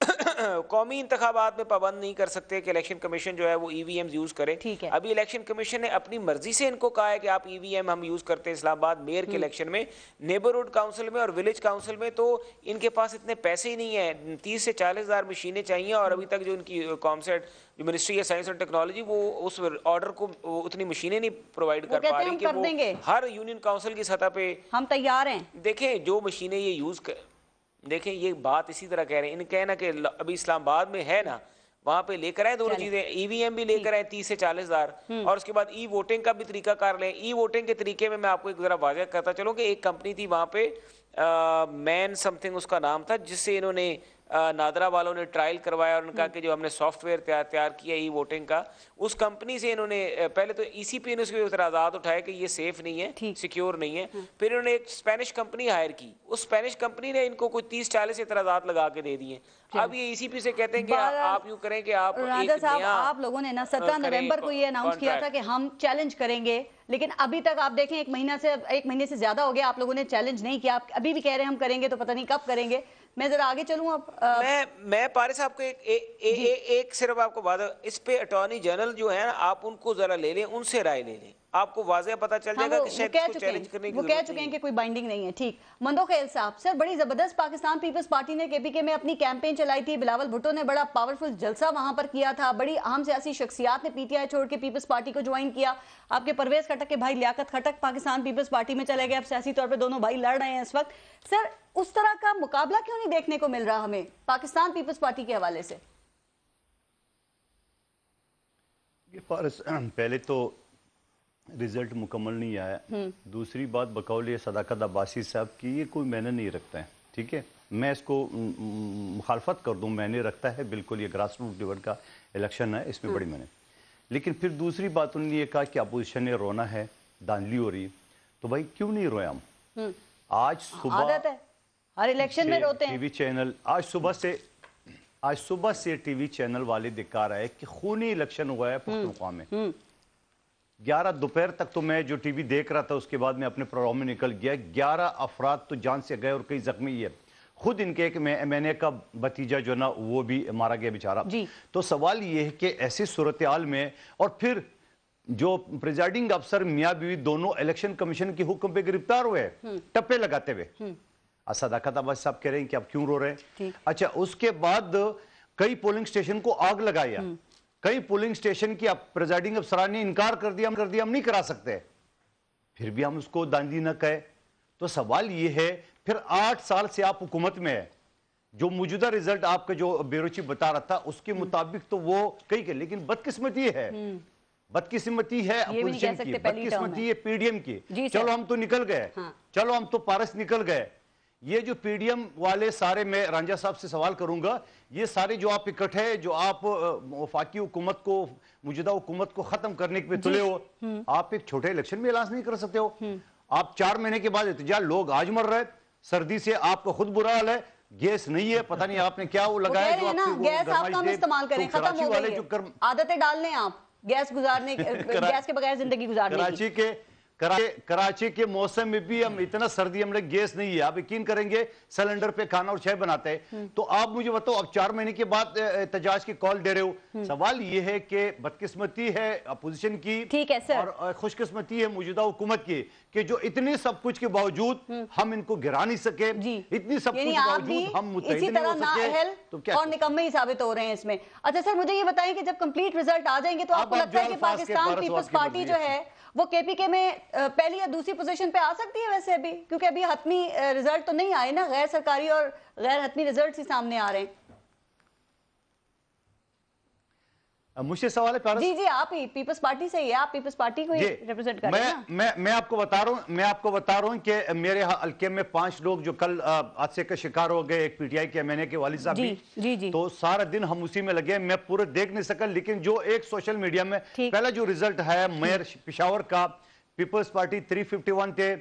कौमी इंतखाबात में पाबंद नहीं कर सकते कि इलेक्शन कमीशन जो है वो ईवीएम यूज करे। अभी इलेक्शन कमीशन ने अपनी मर्जी से इनको कहा है कि आप ईवीएम हम यूज करते हैं इस्लामाबाद मेयर के इलेक्शन में, नेबरहुड काउंसिल में और विलेज काउंसिल में तो इनके पास इतने पैसे ही नहीं है। 30 से 40 हज़ार मशीनें चाहिए और अभी तक जो इनकी कॉमसेट जो मिनिस्ट्री है साइंस एंड टेक्नोलॉजी वो उस ऑर्डर को उतनी मशीनें नहीं प्रोवाइड कर पा रही कि वो हर यूनियन काउंसिल की सतह पे हम तैयार हैं। देखें जो मशीनें ये यूज देखें ये बात इसी तरह कह रहे हैं, इन्हें कहना कि अभी इस्लामाबाद में है ना, वहां पे लेकर आए दोनों चीजें, ईवीएम भी लेकर आए 30 से 40 हज़ार और उसके बाद ई वोटिंग का भी तरीका कर लें। ई वोटिंग के तरीके में मैं आपको एक जरा वाज़ह करता चलूं कि एक कंपनी थी वहां पे मैन समथिंग उसका नाम था, जिससे इन्होंने नादरा वालों ने ट्रायल करवाया और उन्होंने कहा कि जो हमने सॉफ्टवेयर तैयार किया ई वोटिंग का, उस कंपनी से इन्होंने पहले तो ईसीपी ने उसके इतराज़ात उठाए कि ये सेफ नहीं है, सिक्योर नहीं है। फिर इन्होंने एक स्पेनिश कंपनी हायर की, उस स्पेनिश कंपनी ने इनको कोई 30-40 इतराज़ात लगा के दे दिए। अब ये ईसीपी से कहते हैं कि आप यूँ करें कि आप आप लोगों ने ना 17 नवंबर को ये अनाउंस किया था कि हम चैलेंज करेंगे, लेकिन अभी तक आप देखें एक महीने से ज्यादा हो गया, आप लोगों ने चैलेंज नहीं किया। आप अभी भी कह रहे हैं हम करेंगे, तो पता नहीं कब करेंगे। मैं जरा आगे चलूं अब मैं पारिस साहब को एक सिर्फ आपको बात, इस पे अटॉर्नी जनरल जो है ना, आप उनको जरा ले लें, उनसे राय ले लें, आपको वाज़ेह पता चल जाएगा कि शायद इसको चैलेंज करने की वो कह चुके हैं कि कोई बाइंडिंग नहीं है। ठीक, मंदोखेल साहब, सर बड़ी जबरदस्त पाकिस्तान पीपल्स पार्टी ने केपीके में अपनी कैंपेन चलाई थी, बिलावल भुट्टो ने बड़ा पावरफुल जलसा वहां पर किया था, बड़ी अहम सियासी शख्सियात ने पीटीआई छोड़ के पीपल्स पार्टी को ज्वाइन किया। आपके परवेज खटक के भाई लियाकत खटक पाकिस्तान पीपल्स पार्टी में चले गए, अब सियासी तौर पर दोनों भाई लड़ रहे हैं इस वक्त। सर उस तरह का मुकाबला क्यों नहीं देखने को मिल रहा हमें पाकिस्तान पीपल्स पार्टी के हवाले से? पहले तो रिजल्ट मुकम्मल नहीं आया, दूसरी बात बकौल सदाकत अब्बासी साहब की ये कोई मैंने नहीं रखता है, ठीक है, मैं इसको मुखालफत कर दूं, मैंने रखता है बिल्कुल, ये ग्रास रूट लेवल का इलेक्शन है, इसमें बड़ी मैंने। लेकिन फिर दूसरी बात उन्होंने ये कहा कि अपोजिशन ने रोना है, धांधली हो रही, तो भाई क्यों नहीं रोया हम? आज सुबह हर इलेक्शन में रोते हैं टीवी चैनल, आज सुबह से टीवी चैनल वाले दिखा रहे हैं कि खूनी इलेक्शन हुआ है पख्तूनख्वा में। 11 दोपहर तक तो मैं जो टीवी देख रहा था, उसके बाद मैं अपने प्रोग्राम में निकल गया। 11 अफराद तो जान से गए और कई जख्मी है। खुद इनके एक मैंने का भतीजा जो ना वो भी मारा गया बेचारा। तो सवाल ये है कि ऐसी सूरत हाल में, और फिर जो प्रिजाइडिंग अफसर मियाँ बीवी दोनों इलेक्शन कमीशन के हुक्म पे गिरफ्तार हुए टप्पे लगाते हुए। सदाकत अब्बासी साहब कह रहे हैं कि आप क्यों रो रहे हैं? अच्छा, उसके बाद कई पोलिंग स्टेशन को आग लगाया, कई पोलिंग स्टेशन की प्रिजाइडिंग अफसरान ने इनकार कर दिया, हम नहीं करा सकते, फिर भी हम उसको दांधी न कहे। तो सवाल ये है, फिर 8 साल से आप हुकूमत में है, जो मौजूदा रिजल्ट आपका जो बेरोची बता रहा था उसके मुताबिक तो वो कई के, लेकिन बदकिस्मती है अपोजिशन की, बदकिस्मती है पीडीएम की। चलो हम तो निकल गए, चलो हम तो पारस निकल गए। ये जो पीडीएम वाले सारे, मैं रांझा साहब से सवाल करूंगा, ये सारे जो आप इकट्ठे, जो आप वफाकी हुकूमत को, मौजूदा हुकूमत को खत्म करने पे तुले हो, आप एक छोटे इलेक्शन में ऐलान नहीं कर सकते हो। आप 4 महीने के बाद एहतजाज, लोग आज मर रहे, सर्दी से आपका खुद बुरा हाल है, गैस नहीं है, पता नहीं आपने क्या वो लगाया जो आपको गैस आप कम इस्तेमाल करें, खत्म हो गई है, आदतें डाल लें आप गैस गुजारने, गैस के बगैर जिंदगी गुजारने की। कराची के कराची के मौसम में भी हम इतना सर्दी हमने गैस नहीं है, आप यकीन करेंगे सिलेंडर पे खाना और चाय बनाते हैं। तो आप मुझे बताओ, अब 4 महीने के बाद एहतजाज की कॉल दे रहे हो। सवाल ये है कि बदकिस्मती है अपोजिशन की, ठीक है सर, और खुशकिस्मती है मौजूदा हुकूमत की कि जो इतने सब कुछ के बावजूद हम इनको गिरा नहीं सके, इतनी सब कुछ के बावजूद हम मुत्तहिद नहीं हो सके, तो क्या और निकम्मे ही साबित हो रहे हैं इसमें। अच्छा सर, मुझे ये बताइए कि जब कंप्लीट रिजल्ट आ जाएंगे तो आपको लगता है कि पाकिस्तान पीपल्स पार्टी जो है वो केपीके में पहली या दूसरी पोजीशन पे आ सकती है वैसे अभी, क्योंकि अभी हतमी रिजल्ट तो नहीं आए ना, गैर सरकारी और गैर हतमी रिजल्ट ही सामने आ रहे हैं। मुझसे सवाल है पारस? जी जी, आप ही पीपल्स पार्टी से ही है, आप पीपल्स पार्टी को ही रिप्रेजेंट कर रहे हैं ना? मैं आपको बता रहा हूं कि मेरे हल्के में 5 लोग जो कल हादसे का शिकार हो गए, एक पीटीआई के एमएनए के वालिद साहब भी, तो सारा दिन हम उसी में लगे, मैं पूरे देख नहीं सका। लेकिन जो एक सोशल मीडिया में पहला जो रिजल्ट है मेयर पेशावर का, पीपल्स पार्टी 351 थे,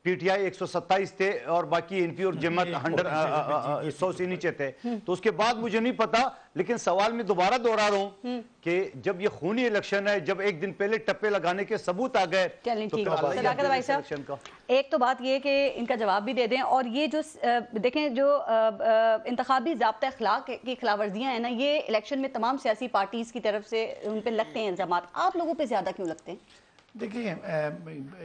पीटीआई 127 थे और बाकी एनपी और जमात 100 से नीचे थे। तो उसके बाद मुझे नहीं पता, लेकिन सवाल मैं दोबारा दोहरा रहा हूं कि जब ये खूनी इलेक्शन है, जब एक दिन पहले टप्पे लगाने के सबूत आ गए, तो भाई साहब एक तो बात ये कि इनका जवाब भी दे दें, और ये जो देखें जो इंतखाबी ज़ाब्ता अखलाक की खिलाफवर्जियां हैं ना, ये इलेक्शन में तमाम सियासी पार्टीज की तरफ से उन पर लगते हैं इल्जाम, आप लोगों पर ज्यादा क्यों लगते हैं? देखिए,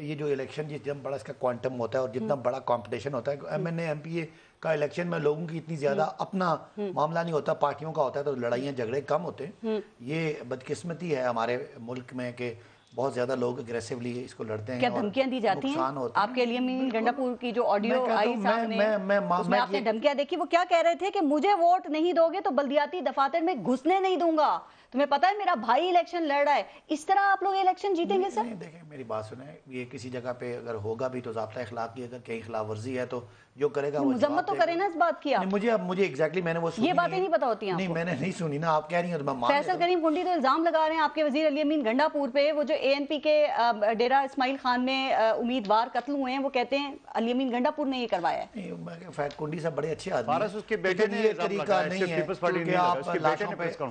ये जो इलेक्शन जितना बड़ा इसका क्वांटम होता है और जितना बड़ा कंपटीशन होता है, एमएनए एमपीए का इलेक्शन में लोगों की इतनी ज़्यादा अपना मामला नहीं होता, पार्टियों का होता है, तो लड़ाइयाँ झगड़े कम होते हैं। ये बदकिस्मती है हमारे मुल्क में कि बहुत ज़्यादा लोग अग्रेसिवली इसको लड़ते हैं। क्या धमकियां दी जाती हैं आपके लिए? गंडापुर की जो ऑडियो आई सामने, उसमें आपने धमकियां देखी, वो क्या कह रहे थे कि मुझे वोट नहीं दोगे तो बल्दियाती दफातर में घुसने नहीं दूंगा, तुम्हें पता है मेरा भाई इलेक्शन लड़ रहा है। इस तरह आप लोग इलेक्शन जीतेंगे सर? देखिए मेरी बात सुने, ये किसी जगह पे अगर होगा भी तो ज़ाब्ता अखलाक की अगर कहीं खिलाफ वर्जी है तो जो करेगा वो मुजम्मत तो करे ना इस बात की। मुझे एग्जैक्टली मैंने वो ये बातें नहीं पता होती हैं? नहीं मैंने नहीं सुनी ना, आप कह रही हैं। फैसल करीम कुंडी तो इल्जाम लगा रहे हैं आपके वजीर अली अमीन गंडापुर पे, वो जो एएनपी के डेरा इस्माइल खान में उम्मीदवार कत्ल हुए हैं, वो कहते हैं अली अमीन गंडापुर ने ये करवाया है। फैसल कुंडी साहब बड़े अच्छे आदमी हैं, उसके बेटे ने ये तरीका नहीं है कि आप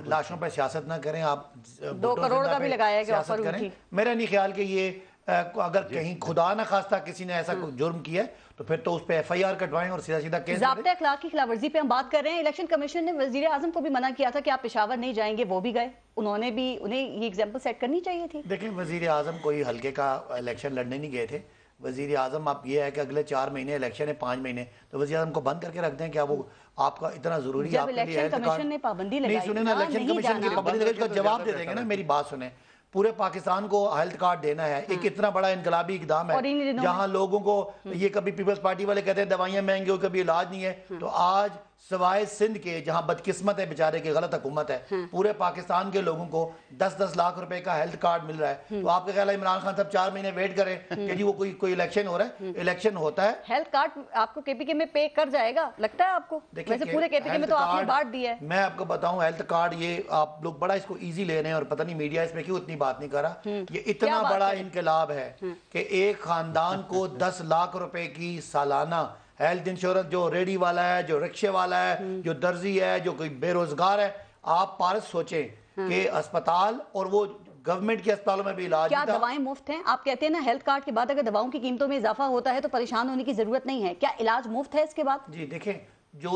लाशों पे सियासत ना करें, आप 2 करोड़ का भी लगाया कि ऑफर उठी। मेरा नहीं ख्याल कि ये अगर कहीं खुदा ना खास्ता किसी ने ऐसा जुर्म किया तो फिर तो उस पे एफआईआर कटवाएं और सीधा सीधा केस। ज़ाब्ते अखलाक की खिलाफवर्जी पे हम बात कर रहे हैं। इलेक्शन कमीशन ने वजीर आजम को भी मना किया था कि आप पेशावर नहीं जाएंगे, वो भी गए, उन्होंने भी, उन्हें ये एग्जाम्पल सेट करनी चाहिए थी। देखिए वजीर आजम कोई हल्के का इलेक्शन लड़ने नहीं गए थे। वजीर आजम आप ये है कि अगले 4 महीने इलेक्शन है, 5 महीने, तो वजीर आजम को बंद करके रख दें, क्या वो आपका इतना जरूरी है? इलेक्शन कमीशन ने पाबंदी लगाई, नहीं सुने ना, इलेक्शन कमीशन की पाबंदी लगाई, उसका जवाब दे देंगे ना। मेरी बात सुने, पूरे पाकिस्तान को हेल्थ कार्ड देना है, एक इतना बड़ा इनकलाबी इकदाम है जहां लोगों को ये कभी पीपल्स पार्टी वाले कहते हैं दवाइयां महंगी हो, कभी इलाज नहीं है, तो आज सवाए सिंध के जहां बदकिस्मत है बेचारे की गलत हुकूमत है, पूरे पाकिस्तान के लोगों को 10-10 लाख रुपए का हेल्थ कार्ड मिल रहा है। तो आपके ख्याल है इमरान खान साहब 4 महीने वेट करें कि जी वो कोई इलेक्शन हो रहा है? इलेक्शन होता है, हेल्थ कार्ड आपको केपीके में पे कर जाएगा, लगता है आपको? वैसे पूरे केपीके में तो आपने बांट दिया है। मैं आपको बताऊं, हेल्थ कार्ड ये आप लोग बड़ा इसको ईजी ले रहे हैं और पता नहीं मीडिया इसमें क्यों इतनी बात नहीं कर रहा। ये इतना बड़ा इनकलाब है कि एक खानदान को 10 लाख रुपए की सालाना हेल्थ इंश्योरेंस, जो रेडी वाला है, जो रिक्शे वाला है, जो दर्जी है, जो कोई बेरोजगार है, आप पारस सोचें कि अस्पताल और वो गवर्नमेंट के अस्पतालों में भी इलाज क्या दवाएं मुफ्त हैं? आप कहते हैं ना हेल्थ कार्ड के बाद अगर दवाओं की कीमतों में इजाफा होता है तो परेशान होने की जरूरत नहीं है, क्या इलाज मुफ्त है इसके बाद? जी देखें, जो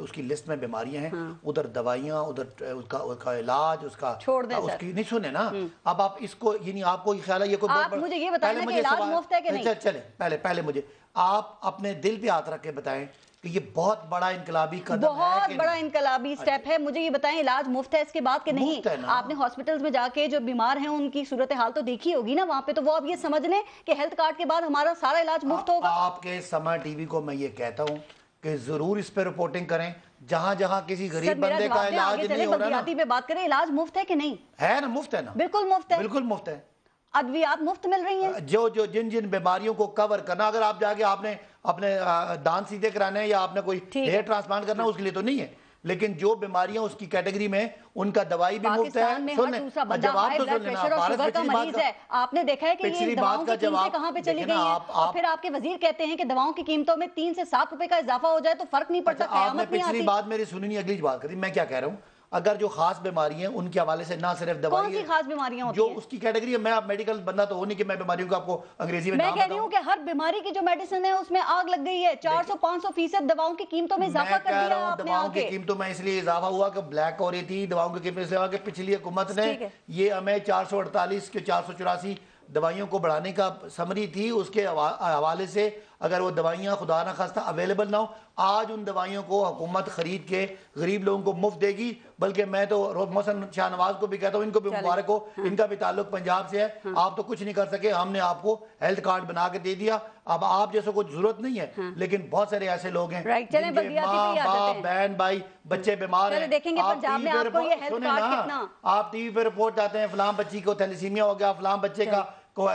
उसकी लिस्ट में बीमारियां हैं, उधर दवाइयां, उधर उसका इलाज, उसका छोड़ दें उसकी नहीं सुने ना। अब आप इसको यानी आपको ख्याल है ये कोई आप मुझे ये बताएं कि इलाज मुफ्त है कि नहीं? चले पहले मुझे आप अपने दिल पे हाथ रख के बताएं कि ये बहुत बड़ा इनकलाबी कदम है, बहुत बड़ा इनकलाबी स्टेप है। मुझे ये बताएं इलाज मुफ्त है इसके बाद कि नहीं? आपने हॉस्पिटल्स में जाके जो बीमार हैं उनकी सूरत हाल तो देखी होगी ना वहां पे, तो वो अब ये समझ लें कि हेल्थ कार्ड के बाद हमारा सारा इलाज मुफ्त होगा। आपके समय टीवी को मैं ये कहता हूँ कि जरूर इस पे रिपोर्टिंग करें, जहां जहां किसी गरीब बंदे का इलाज नहीं हो रहा ना। बात करें, इलाज मुफ्त है कि नहीं? है ना, मुफ्त है ना, बिल्कुल मुफ्त है, बिल्कुल मुफ्त है। अद्वियात मुफ्त मिल रही हैं, जो जिन बीमारियों को कवर करना, अगर आप जाके आपने अपने दांत सीधे कराने हैं या आपने कोई हेयर ट्रांसप्लांट करना, उसके लिए तो नहीं है, लेकिन जो बीमारियां उसकी कैटेगरी में, उनका दवाई भी मुफ्त है। जवाब तो सुन लेना, आपने देखा है कि ये दवाओं की कीमतें कहां पे चली गई हैं, और फिर आपके वजीर कहते हैं कि दवाओं की कीमतों में 3 से 7 रुपए का इजाफा हो जाए तो फर्क नहीं पड़ता। आपने पिछली बात मेरी सुनी नहीं, अगली बात करी। मैं क्या कह रहा हूँ, اگر جو خاص بیماری ہیں ان کے حوالے سے نہ صرف دوائی کون سی خاص بیماریاں ہوتی جو ہیں؟ اس کی کیٹیگری ہے. میں آپ میڈیکل بندہ تو ہو نہیں کہ میں بیماریوں کا آپ کو انگریزی میں میں نام کہہ رہی بتاؤں. ہوں کہ ہر بیماری کی جو میڈیسن ہے اس میں آگ لگ گئی ہے. 400-500% دواؤں کی قیمتوں میں اضافہ کر دیا آپ نے دواؤں کی آگے. قیمتوں میں اس لیے اضافہ ہوا کہ بلیک ہو رہی تھی دواؤں کی قیمت. اس لیے کہ پچھلی حکومت نے یہ ہمیں 448 کے 484 دوائیوں کو بڑھانے کا سمری تھی. اس کے حوالے سے اگر وہ دوائیاں خدا نہ خواستہ اویلیبل نہ ہو, آج ان دوائیوں کو حکومت خرید کے غریب لوگوں کو مفت دے گی. بلکہ میں تو محسن شاہ نواز کو بھی کہتا ہوں, ان کو بھی مبارک ہو, ان کا بھی تعلق پنجاب سے ہے. آپ تو کچھ نہیں کر سکے, ہم نے آپ کو ہیلتھ کارڈ بنا کے دے دیا. اب آپ جیسے کوئی ضرورت نہیں ہے, لیکن بہت سارے ایسے لوگ ہیں جن کے ماں باپ بہن بھائی بچے بیمار ہیں. آپ ٹی وی پہ رپورٹ آتے ہیں فلاں بچی کو تھیلیسیمیا ہو گیا, فلاں بچے کا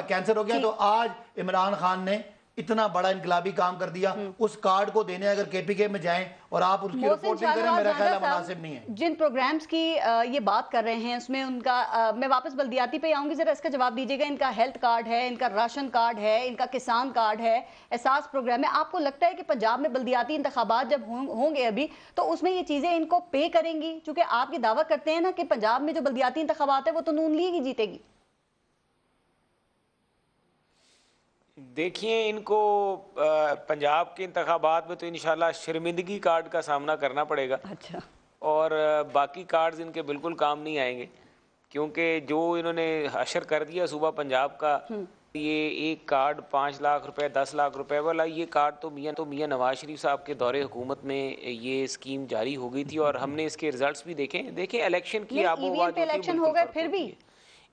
کینسر ہو گیا. تو آج عمران خان نے اتنا بڑا انقلابی کام کر دیا. اس کارڈ کو دینے اگر کے پی کے میں جائیں اور آپ اس کی رپورٹنگ کریں, میرا خیال ہے مناسب نہیں ہے. جن پروگرامز کی یہ بات کر رہے ہیں اس میں ان کا, میں واپس بلدیاتی پہ آؤں گی, ذرا اس کا جواب دیجیے گا. ان کا ہیلتھ کارڈ ہے, ان کا راشن کارڈ ہے, ان کا کسان کارڈ ہے, احساس پروگرام ہے. آپ کو لگتا ہے کہ پنجاب میں بلدیاتی انتخابات جب ہوں گے ابھی تو اس میں یہ چیزیں ان کو پے کریں گی؟ چونکہ آپ یہ دعویٰ کرتے ہیں نا کہ پنجاب میں جو بلدیاتی انتخابات ہے وہ تو نون لیگ ہی جیتے گی. دیکھیں ان کو پنجاب کے انتخابات میں تو انشاءاللہ شرمندگی کارڈ کا سامنا کرنا پڑے گا. اچھا. اور باقی کارڈز ان کے بالکل کام نہیں آئیں گے, کیونکہ جو انہوں نے حشر کر دیا صوبہ پنجاب کا, یہ ایک کارڈ 5 لاکھ روپے 10 لاکھ روپے والا, یہ کارڈ تو میاں نواز شریف صاحب کے دور حکومت میں یہ اسکیم جاری ہو گئی تھی. اور ہم نے اس کے ریزلٹس بھی دیکھیں الیکشن کی آب و ہوا الیکشن ہو گئے پھر بھی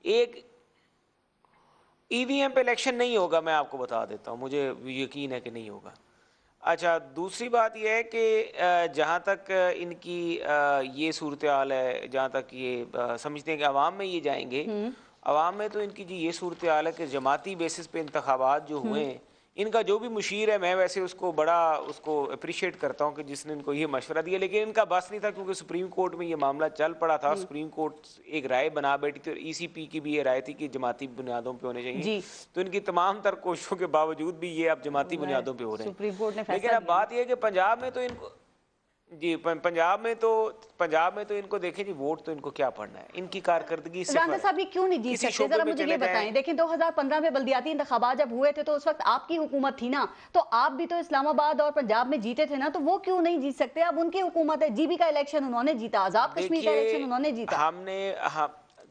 ایک ای وی ایم پہ الیکشن نہیں ہوگا, میں آپ کو بتا دیتا ہوں, مجھے یقین ہے کہ نہیں ہوگا. اچھا, دوسری بات یہ ہے کہ جہاں تک ان کی یہ صورتحال ہے, جہاں تک یہ سمجھتے ہیں کہ عوام میں یہ جائیں گے, عوام میں تو ان کی یہ صورتحال ہے کہ جماعتی بیسس پہ انتخابات جو ہوئے ہیں, ان کا جو بھی مشیر ہے, میں ویسے اس کو بڑا اپریشیٹ کرتا ہوں کہ جس نے ان کو یہ مشورہ دیا, لیکن ان کا بس نہیں تھا کیونکہ سپریم کورٹ میں یہ معاملہ چل پڑا تھا. سپریم کورٹ ایک رائے بنا بیٹھی تھی اور ای سی پی کی بھی یہ رائے تھی کہ جماعتی بنیادوں پہ ہونے چاہیے. تو ان کی تمام تر کوششوں کے باوجود بھی یہ اب جماعتی بنیادوں پہ ہو رہے ہیں. لیکن اب بات یہ ہے کہ پنجاب میں تو ان کو پنجاب میں تو ان کو دیکھیں جی, ووٹ تو ان کو کیا پڑنا ہے, ان کی کارکردگی سے راندہ صاحب یہ کیوں نہیں جیت سکتے؟ ذرا مجھے یہ بتائیں. دیکھیں 2015 میں بلدیاتی انتخابات جب ہوئے تھے تو اس وقت آپ کی حکومت تھی نا, تو آپ بھی تو اسلام آباد اور پنجاب میں جیتے تھے نا, تو وہ کیوں نہیں جیت سکتے؟ اب ان کی حکومت ہے, جی بی کا الیکشن انہوں نے جیتا, آزاد کشمیر کا الیکشن انہوں نے جیتا.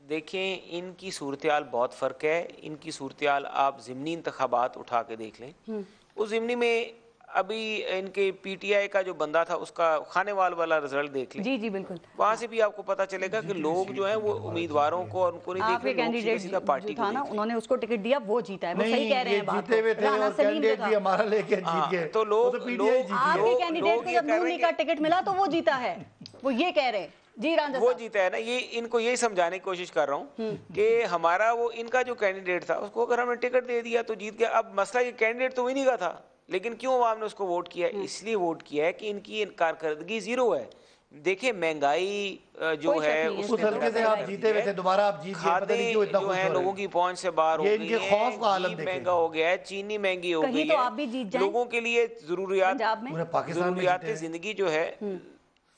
دیکھیں ان کی صورتحال بہت فرق ہے. ان کی صورتحال آپ ضمنی انتخابات اٹھا کے دیکھ لیں, اس ضمنی میں ابھی ان کے پی ٹی آئی کا جو بندہ تھا اس کا خانے وال والا رزلٹ دیکھ لیں. جی بالکل, وہاں سے بھی آپ کو پتہ چلے گا کہ لوگ جو ہیں وہ امیدواروں کو اور ان کو نہیں دیکھ رہے, کینڈیڈیٹ جو تھا نا انہوں نے اس کو ٹکٹ دیا, وہ جیتا ہے. وہ صحیح کہہ رہے ہیں بات, جیتے ہوئے تھے اور کینڈیڈیٹ بھی ہمارا لے کے جیت گئے. تو لوگ آپ کے کینڈیڈیٹ کو جب نون لیگ کا ٹکٹ ملا تو وہ جیتا ہے, وہ یہ کہہ رہے ہیں. جی راندہ وہ جیتا ہے نا. یہ ان کو یہی سمجھانے کی کوشش کر رہا ہوں کہ ہمارا وہ ان کا جو کینڈیڈیٹ تھا اس کو اگر ہم نے ٹکٹ دے دیا تو جیت گیا. اب مسئلہ یہ کینڈیڈیٹ تو وہی نہیں کا تھا, لیکن کیوں عوام نے اس کو ووٹ کیا؟ اس لیے ووٹ کیا ہے کہ ان کی کارکردگی زیرو ہے. دیکھیں مہنگائی جو ہے اس حلقے سے آپ جیتے ہوئے تھے, دوبارہ آپ جیت گئے, پتہ نہیں کیوں اتنا خوش ہو رہے ہیں. لوگوں کی پہنچ سے باہر ہو گئی ہے, ان کے خوف کا عالم دیکھیں, مہنگا ہو گیا ہے, چینی مہنگی ہو گئی ہے, لوگوں کے لیے ضروریات زندگی جو ہے.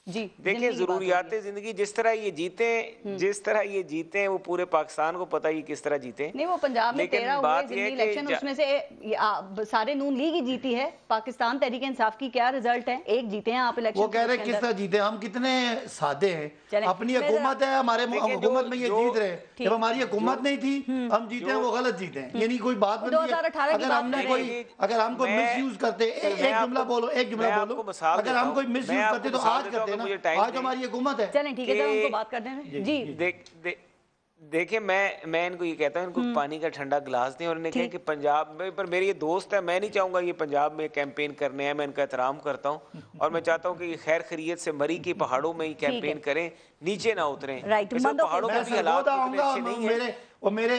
دیکھیں ضروریات زندگی جس طرح یہ جیتے ہیں وہ پورے پاکستان کو پتہ ہی کس طرح جیتے. نہیں, وہ پنجاب میں 13 ہوئے ضمنی الیکشن, اس میں سے سارے نون لیگ ہی جیتی ہے. پاکستان تحریک انصاف کی کیا رزلٹ ہے؟ ایک جیتے ہیں آپ الیکشن. وہ کہہ رہے کس طرح جیتے ہیں, ہم کتنے سادے ہیں. اپنی حکومت ہے, ہمارے حکومت میں یہ جیت رہے, جب ہماری حکومت نہیں تھی ہم جیتے ہیں, وہ غلط جیتے ہیں. یعنی کوئی بات بنتی ہے, اگر ہم کوئی مس یوز کرتے, ایک جملہ بولو, اگر ہم کوئی مس یوز کرتے تو آج کرتے نا, آج ہماری حکومت ہے. چلیں ٹھیک ہے, ذرا ان کو بات کر دیں. جی دیکھیں میں ان کو یہ کہتا ہوں, ان کو پانی کا ٹھنڈا گلاس دیں. اور انہوں نے کہا کہ پنجاب میں, پر میرے یہ دوست ہے, میں نہیں چاہوں گا یہ پنجاب میں کیمپین کرنے ہیں, میں ان کا احترام کرتا ہوں اور میں چاہتا ہوں کہ یہ خیر خیریت سے مری کے پہاڑوں میں ہی کیمپین کریں, نیچے نہ اتریں. پہاڑوں میں بھی حالات اتنے اچھے نہیں ہیں. وہ میرے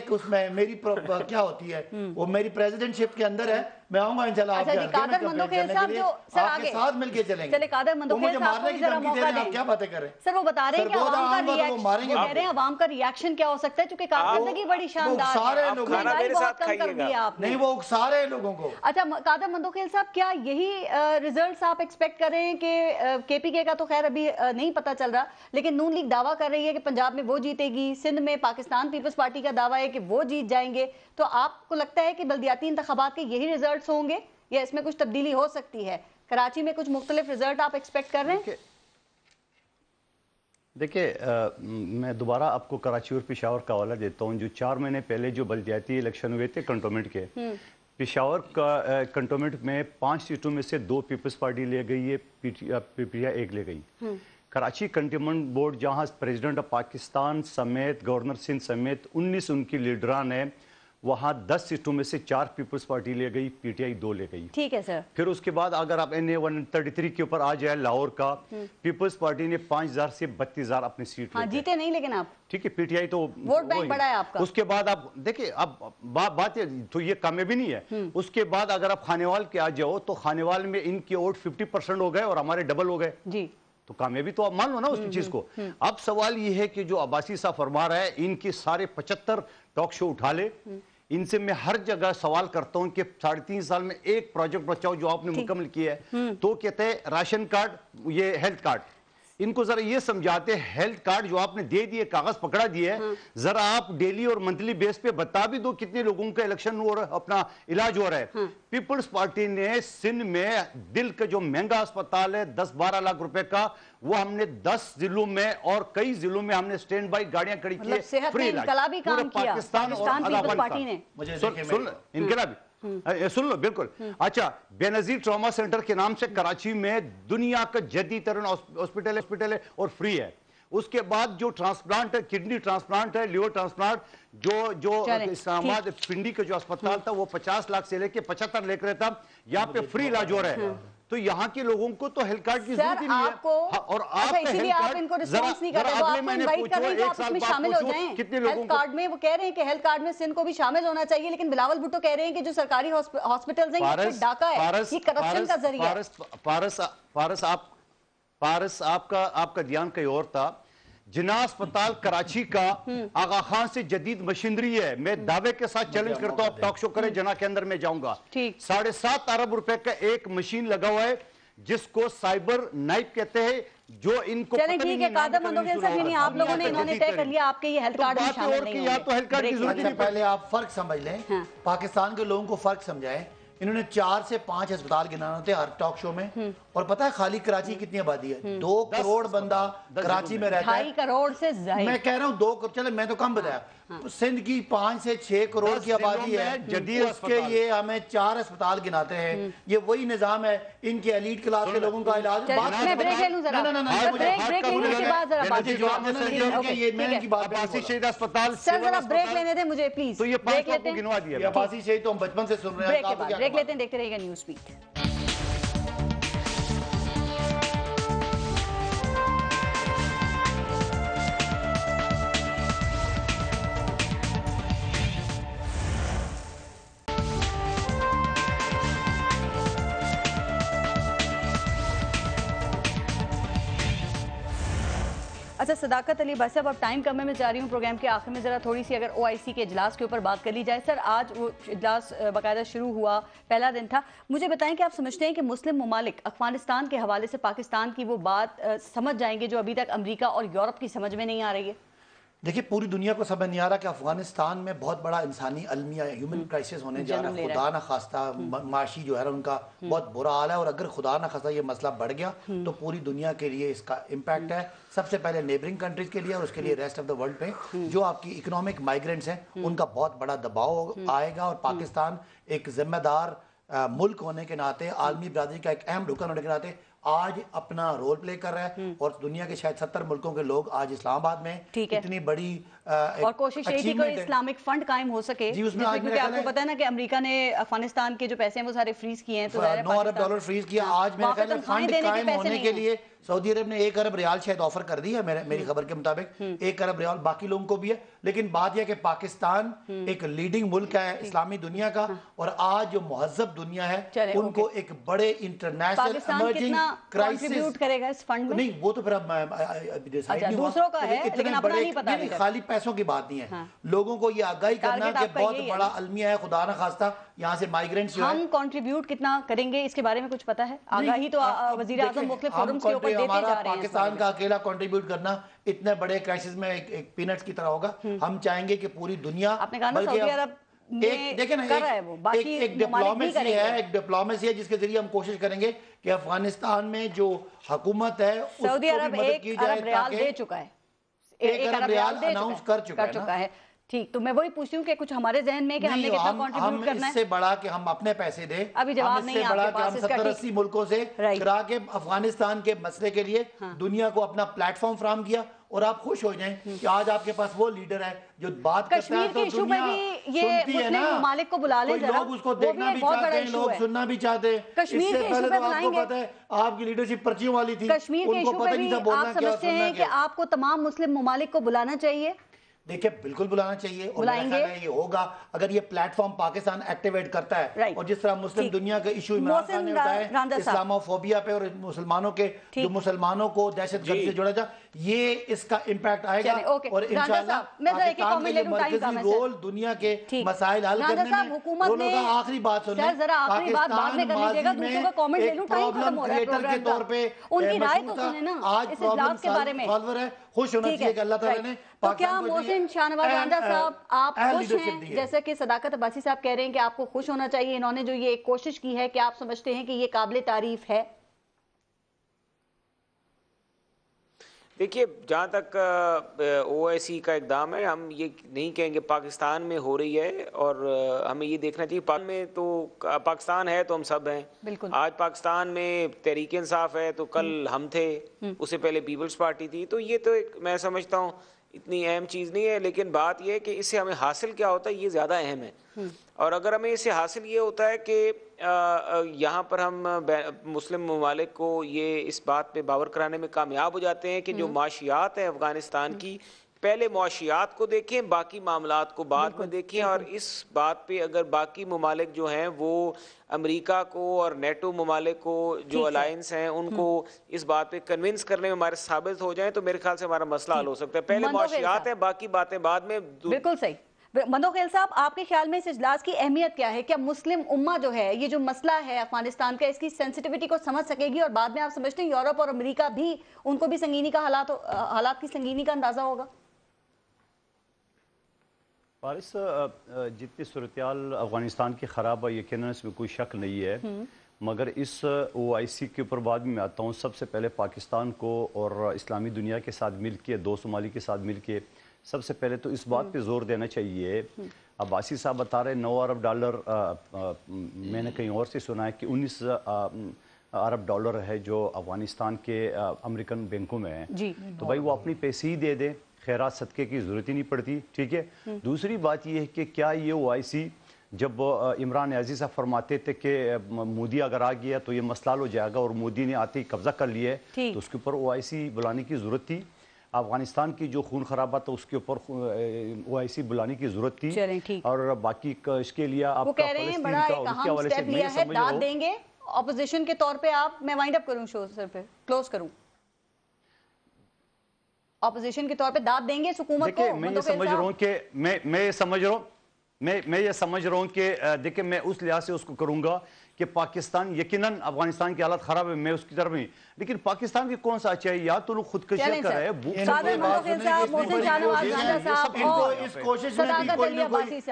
اس میں میری کیا ہوتی ہے, وہ میری پریزیڈنٹ شپ کے اندر ہے, मैं आऊंगा इंशाल्लाह अच्छा आपके जी, हल्के में कादर campaign मंदोखेल करने साहब के लिए, जो सर आपके आगे साथ मिलके चलेंगे। चले कादर वो मंदोखेल मुझे साहब को मारने भी की जरा धमकी दे मौका रहे हैं, आप दें। क्या बातें कर रहे हैं? सर वो बता रहे हैं कि सरगोदा आवाम का आऊंगा तो वो रिएक्शन, मारेंगे वो कह आपको। रहे हैं आवाम का रिएक्शन क्या हो सकता है, क्योंकि कारकर्दगी बड़ी शानदार सारे है, लोग खाना महंगाई मेरे बहुत साथ कम कर खाइएगा। दी आपने। नहीं, वो सारे लोगों को। अच्छा कादर मंदोखेल साहब, क्या यही रिजल्ट्स आप एक्सपेक्ट कर रहे हैं कि केपीके का तो खैर अभी नहीं पता चल रहा, लेकिन नून लीग दावा कर रही है कि पंजाब में वो जीतेगी, सिंध में पाकिस्तान पीपल्स पार्टी का दावा है कि वो जीत जाएंगे, तो आपको लगता है कि बल्दियाती इंतखाबात के यही रिजल्ट्स होंगे या इसमें कुछ तब्दीली हो सकती है? कराची में कुछ मुख्तलिफ रिजल्ट आप एक्सपेक्ट कर रहे हैं? देखिए मैं दोबारा आपको कराची और पेशावर का हवाला देता हूँ। जो 4 महीने पहले जो बल्दियाती इलेक्शन हुए थे कंटोनमेंट के, पेशावर का कंटोनमेंट में 5 सीटों में से 2 पीपल्स पार्टी ले गई है, पीटीआई 1 ले गई। कराची कंटोनमेंट बोर्ड जहां प्रेसिडेंट ऑफ पाकिस्तान समेत गवर्नर सिंध समेत 19 उनकी लीडरान है, वहां 10 सीटों में से 4 पीपल्स पार्टी ले गई, पीटीआई 2 ले गई। ठीक है सर। फिर उसके बाद अगर आप NA 133 के ऊपर आ जाए, लाहौर का पीपल्स पार्टी ने 5000 से 32000 अपनी सीट हाँ, जीते नहीं लेकिन आप, ठीक है, पीटीआई तो वोट बैंक बड़ा है आपका। उसके बाद आप देखिए, अब बात तो ये कामयाबी नहीं है। उसके बाद अगर आप खानेवाल के आ जाओ तो खानेवाल में इनके वोट 50% हो गए और हमारे डबल हो गए जी, तो कामयाबी तो आप मान लो ना उसकी चीज को। अब सवाल ये है कि जो अब्बासी साहब फरमा रहा है, इनके सारे 75 टॉक शो उठा ले, इनसे मैं हर जगह सवाल करता हूं कि 3.5 साल में एक प्रोजेक्ट बचाओ जो आपने मुकम्मल किया है, तो कहते हैं राशन कार्ड, ये हेल्थ कार्ड। इनको जरा ये समझाते, हेल्थ कार्ड जो आपने दे दिए, कागज पकड़ा दिए, जरा आप डेली और मंथली बेस पे बता भी दो कितने लोगों का इलेक्शन और अपना इलाज हो रहा है। पीपल्स पार्टी ने सिंध में दिल का जो महंगा अस्पताल है 10-12 लाख रुपए का, वो हमने 10 जिलों में और कई जिलों में हमने स्टैंड बाई गाड़ियां खड़ी की है, सेहत में इनकलाबी काम किया पाकिस्तान और पीपल्स पार्टी ने। इनकलाबी सुन लो बिल्कुल। अच्छा, बेनजीर ट्रॉमा सेंटर के नाम से कराची में दुनिया का जदीद तरीन हॉस्पिटल है और फ्री है। उसके बाद जो ट्रांसप्लांट है, किडनी ट्रांसप्लांट है, लिवर ट्रांसप्लांट, जो इस्लामाबाद पिंडी का जो अस्पताल था वो 50 लाख से लेके 75 लाख रहा था, यहाँ पे फ्री इलाज हो रहा है। तो यहाँ के लोगों को तो हेल्थ कार्ड की जरूरत ही नहीं है। और आप इसीलिए आप इनको रिस्पॉन्स नहीं कर रहे, तो आपको इनवाइट कर रहे हैं कि आप इसमें शामिल हो जाएं। कितने लोगों हेल्थ कार्ड में वो कह रहे हैं कि हेल्थ कार्ड में सिंध को भी शामिल होना चाहिए, लेकिन बिलावल भुट्टो कह रहे हैं कि जो सरकारी हॉस्पिटल्स हैं ये डाका है, ये करप्शन का जरिया है। पारस आपका ध्यान कहीं और था। जिना अस्पताल कराची का आगा खान से जदीद मशीनरी है, मैं दावे के साथ चैलेंज करता हूं, आप टॉक शो करें, जना के अंदर मैं जाऊंगा। 7.5 अरब रुपए का एक मशीन लगा हुआ है जिसको साइबर नाइफ कहते हैं, जो इनको चलें ठीक है, कादर मंदोखेल साहब, नहीं आप लोगों ने इन्होंने तय कर लिया आपके ये हेल्थ कार्ड में शामिल नहीं होंगे। तो हेल्थ कार्ड की जरूरत नहीं। पहले आप फर्क समझ लें, पाकिस्तान के लोगों को फर्क समझाएं। इन्होंने 4 से 5 अस्पताल गिनाने होते हर टॉक शो में, और पता है खाली कराची कितनी आबादी है? 2 करोड़ बंदा कराची में रहता है। 2.5 करोड़ से मैं कह रहा हूँ 2 करोड़, चले मैं तो कम बताया। सिंध की 5 से 6 करोड़ की आबादी है, उसके लिए हमें 4 अस्पताल गिनाते हैं। ये वही निजाम है, इनके एलीट क्लास के लोगों का इलाज। मैं ब्रेक ले लूं जरा, ब्रेक लेने के बाद जरा बात अस्पताल सर, जरा ब्रेक लेने दें मुझे प्लीज। तो ये ब्रेक लेते हैं, गिनवा दिया। अब्बासी शहीद तो हम बचपन से सुन रहे हैं। ब्रेक लेते हैं, देखते रहिएगा न्यूज़ बीट। अच्छा सदाकत अली बस, अब टाइम कम है, मैं जा रही हूँ प्रोग्राम के आखिर में ज़रा थोड़ी सी अगर OIC के इजलास के ऊपर बात कर ली जाए। सर आज वो इजलास बाकायदा शुरू हुआ, पहला दिन था। मुझे बताएं कि आप समझते हैं कि मुस्लिम ममालिक अफगानिस्तान के हवाले से पाकिस्तान की वो बात समझ जाएंगे जो अभी तक अमरीका और यूरोप की समझ में नहीं आ रही है? देखिए, पूरी दुनिया को समझ नहीं आ रहा कि अफगानिस्तान में बहुत बड़ा इंसानी अलमिया ह्यूमन क्राइसिस होने जा रहा है। खुदा ना खास्ता माशी जो है उनका बहुत बुरा हाल है, और अगर खुदा ना खास्ता ये मसला बढ़ गया तो पूरी दुनिया के लिए इसका इम्पैक्ट है। सबसे पहले नेबरिंग कंट्रीज के लिए और उसके लिए रेस्ट ऑफ द वर्ल्ड पे जो आपकी इकोनॉमिक माइग्रेंट्स हैं उनका बहुत बड़ा दबाव आएगा। और पाकिस्तान एक जिम्मेदार मुल्क होने के नाते, आलमी बरादरी का एक अहम रुकन होने के नाते आज अपना रोल प्ले कर रहा है। और दुनिया के शायद 70 मुल्कों के लोग आज इस्लामाबाद में इतनी बड़ी और कोशिश यही थी कोई इस्लामिक फंड कायम हो सके जी उसमें, क्योंकि आपको पता है ना कि अमेरिका ने अफगानिस्तान के जो पैसे हैं वो सारे फ्रीज किए हैं, तो $9 अरब फ्रीज किया। आज मेरे ख्याल में फंड कायम होने के लिए سعودی عرب نے 1 ارب ریال شاید آفر کر دی ہے میری خبر کے مطابق، 1 ارب ریال، باقی لوگوں کو بھی ہے. لیکن بات یہ کہ پاکستان ایک لیڈنگ ملک ہے اسلامی دنیا کا، اور آج جو مہذب دنیا ہے ان کو ایک بڑے انٹرنیشنل ایمرجنگ کرائسس کرے گا اس فنڈ میں. نہیں وہ تو پھر اب دوسروں کا ہے لیکن اپنا نہیں پتا. خالی پیسوں کی بات نہیں ہے، لوگوں کو یہ آگاہی کرنا کہ بہت بڑا المیہ ہے، خدا نہ خواستہ یہاں سے مائیگرینٹس جو ہے. ہم کنٹریبیوٹ کتنا کریں گے اس کے بارے میں کچھ پتا ہے؟ آگاہی تو وزیر اعظم مختلف فورمز کے اوپر دیتے جا رہے ہیں. پاکستان کا اکیلا کنٹریبیوٹ کرنا اتنے بڑے کرائسس میں ایک پینٹس کی طرح ہوگا. ہم چاہیں گے کہ پوری دنیا، آپ نے کہا نا سعودی عرب دیکھیں نا ایک ڈپلومیسی ہے جس کے ذریعے ہم کوشش کریں گے کہ افغانستان میں جو حکومت ہے سعودی عرب 1 ارب ریال دے چکا ہے، 1 ارب ریال اناؤنس کر چکا ہے. ٹھیک، تو میں وہی پوچھتی ہوں کہ کچھ ہمارے ذہن میں کہ ہم نے کتنا کنٹریبیوٹ کرنا ہے. اس سے بڑا کہ ہم اپنے پیسے دیں، ابھی جواب نہیں ہے آپ کے پاس اس کا. 70-80 ملکوں سے کرا کے افغانستان کے مسئلے کے لیے دنیا کو اپنا پلیٹ فارم فراہم کیا، اور آپ خوش ہو جائیں کہ آج آپ کے پاس وہ لیڈر ہے جو بات کرتا ہے تو دنیا سنتی ہے نا. ممالک کو بلا لیں ذرا، لوگ اس کو دیکھنا بھی چاہتے ہیں، لوگ سننا بھی چاہتے ہیں. کشمیر کے ایشو پہ بلائیں گے. پتہ ہے آپ کی لیڈرشپ پرچیوں والی تھی، کشمیر کے ایشو پہ بھی آپ سمجھتے ہیں کہ آپ کو تمام مسلم ممالک کو بلانا چاہیے؟ دیکھیں بالکل بلانا چاہیے، اور میرا خیال ہے یہ ہوگا اگر یہ پلیٹ فارم پاکستان ایکٹیویٹ کرتا ہے. اور جس طرح مسلم دنیا کا ایشو عمران خان نے اٹھایا اسلاموفوبیا پہ اور مسلمانوں کے جو مسلمانوں کو دہشت گردی سے جوڑا جا، یہ اس کا امپیکٹ آئے گا. اور انشاءاللہ پاکستان کا یہ مرکزی رول دنیا کے مسائل حل کرنے میں. دونوں کا آخری بات سنیں، پاکستان ماضی میں ایک پرابلم کریٹر کے طور پہ مشہور تھا، آج پرابلم سالور ہے. خوش ہونا چاہیے کہ اللہ تعالیٰ نے. تو کیا محسن شاہنواز راندہ صاحب آپ خوش ہیں؟ جیسا کہ صداقت عباسی صاحب کہہ رہے ہیں کہ آپ کو خوش ہونا چاہیے، انہوں نے جو یہ کوشش کی ہے، کہ آپ سمجھتے ہیں کہ یہ قابل تعریف ہے؟ دیکھیے جہاں تک او آئی سی کا اقدام ہے، ہم یہ نہیں کہیں گے پاکستان میں ہو رہی ہے، اور ہمیں یہ دیکھنا چاہیے پاکستان میں تو پاکستان ہے تو ہم سب ہیں. آج پاکستان میں تحریک انصاف ہے تو کل ہم تھے، اس سے پہلے پیپلز پارٹی تھی. تو یہ تو ایک میں سمجھتا ہوں اتنی اہم چیز نہیں ہے، لیکن بات یہ ہے کہ اس سے ہمیں حاصل کیا ہوتا ہے یہ زیادہ اہم ہے. اور اگر ہمیں اس سے حاصل یہ ہوتا ہے کہ یہاں پر ہم مسلم ممالک کو یہ اس بات پہ باور کرانے میں کامیاب ہو جاتے ہیں کہ جو معاشیات ہیں افغانستان کی، پہلے معاشیات کو دیکھیں، باقی معاملات کو بعد میں دیکھیں. اور اس بات پہ اگر باقی ممالک جو ہیں وہ امریکہ کو اور نیٹو ممالک کو جو الائنس ہیں ان کو اس بات پہ کنونس کرنے میں ہمارے ثابت ہو جائیں تو میرے خیال سے ہمارا مسئلہ حل ہو سکتا ہے. پہلے معاشیات ہیں، باقی باتیں بعد میں. بالکل صحیح. مندوخیل صاحب، آپ کے خیال میں اس اجلاس کی اہمیت کیا ہے؟ کیا مسلم امہ جو ہے یہ جو مسئلہ ہے افغانستان کا، اس کی سینسٹیوٹی کو سمجھ سکے گی، اور بعد میں آپ سمجھتے ہیں یورپ اور امریکہ بھی، ان کو بھی سنگینی کا حالات کی سنگینی کا اندازہ ہوگا؟ فارس، جتنی صورتحال افغانستان کی خراب ہے یقیناً اس میں کوئی شک نہیں ہے، مگر اس او آئی سی کے اوپر بعد میں آتا ہوں. سب سے پہلے پاکستان کو اور اسلامی دنیا کے ساتھ مل کے، 2 ممالک کے ساتھ مل کے سب سے پہلے تو اس بات پہ زور دینا چاہیے. عباسی صاحب بتا رہے 9 ارب ڈالر، میں نے کہیں اور سے سنا ہے کہ 19 ارب ڈالر ہے جو افغانستان کے امریکن بینکوں میں ہیں. تو بھائی وہ اپنی پیسے ہی دے دیں، خیرات صدقے کی ضرورت ہی نہیں پڑتی. ٹھیک ہے. دوسری بات یہ ہے کہ کیا یہ او آئی سی، جب عمران نیازی صاحب فرماتے تھے کہ مودی اگر آ گیا تو یہ مسئلہ حل ہو جائے گا، اور مودی نے آتے ہی قبضہ کر لیا ہے، تو اس کے اوپر او آئی سی بلانے کی ضرورت تھی. افغانستان کی جو خون خرابہ تھا اس کے اوپر او آئی سی بلانے کی ضرورت تھی. اور باقی اس کے لیے آپ کا فلسطین کا اور اس کے حوالے سے میں سمجھ رہا ہوں دیں گے اپوزیشن کے طور پہ. آپ میں وائنڈ اپ کروں شو سر پہ کلوز کروں، اپوزیشن کے طور پہ داد دیں گے حکومت کو؟ میں یہ سمجھ رہا ہوں کہ میں یہ سمجھ رہا ہوں کہ دیکھیں میں اس لحاظ سے اس کو کروں گا کہ پاکستان یقیناً افغانستان کی حالت خراب ہے، میں اس کی طرف نہیں، لیکن پاکستان کی کون سا اچھا ہے؟ یا تو لوگ خودکشی کر رہے ہیں.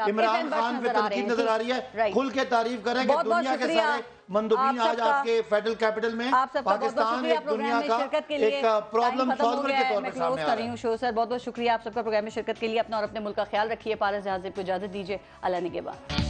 عمران خان پہ تنقید نظر آ رہی ہے، کھل کے تعریف کریں کہ دنیا کے سارے مندوبین آج آپ کے فیڈرل کیپٹل میں پاکستان ایک دنیا کا ایک پرابلم سالور کے طور پر سامنے آ رہا ہے. سر بہت بہت شکریہ آپ سب کا پروگرام میں شرکت کے لیے. اپنا اور اپنے ملک کا خیال رکھیے. پارس جہاں زیب کو اجازت دیجیے. اللہ نگہبان.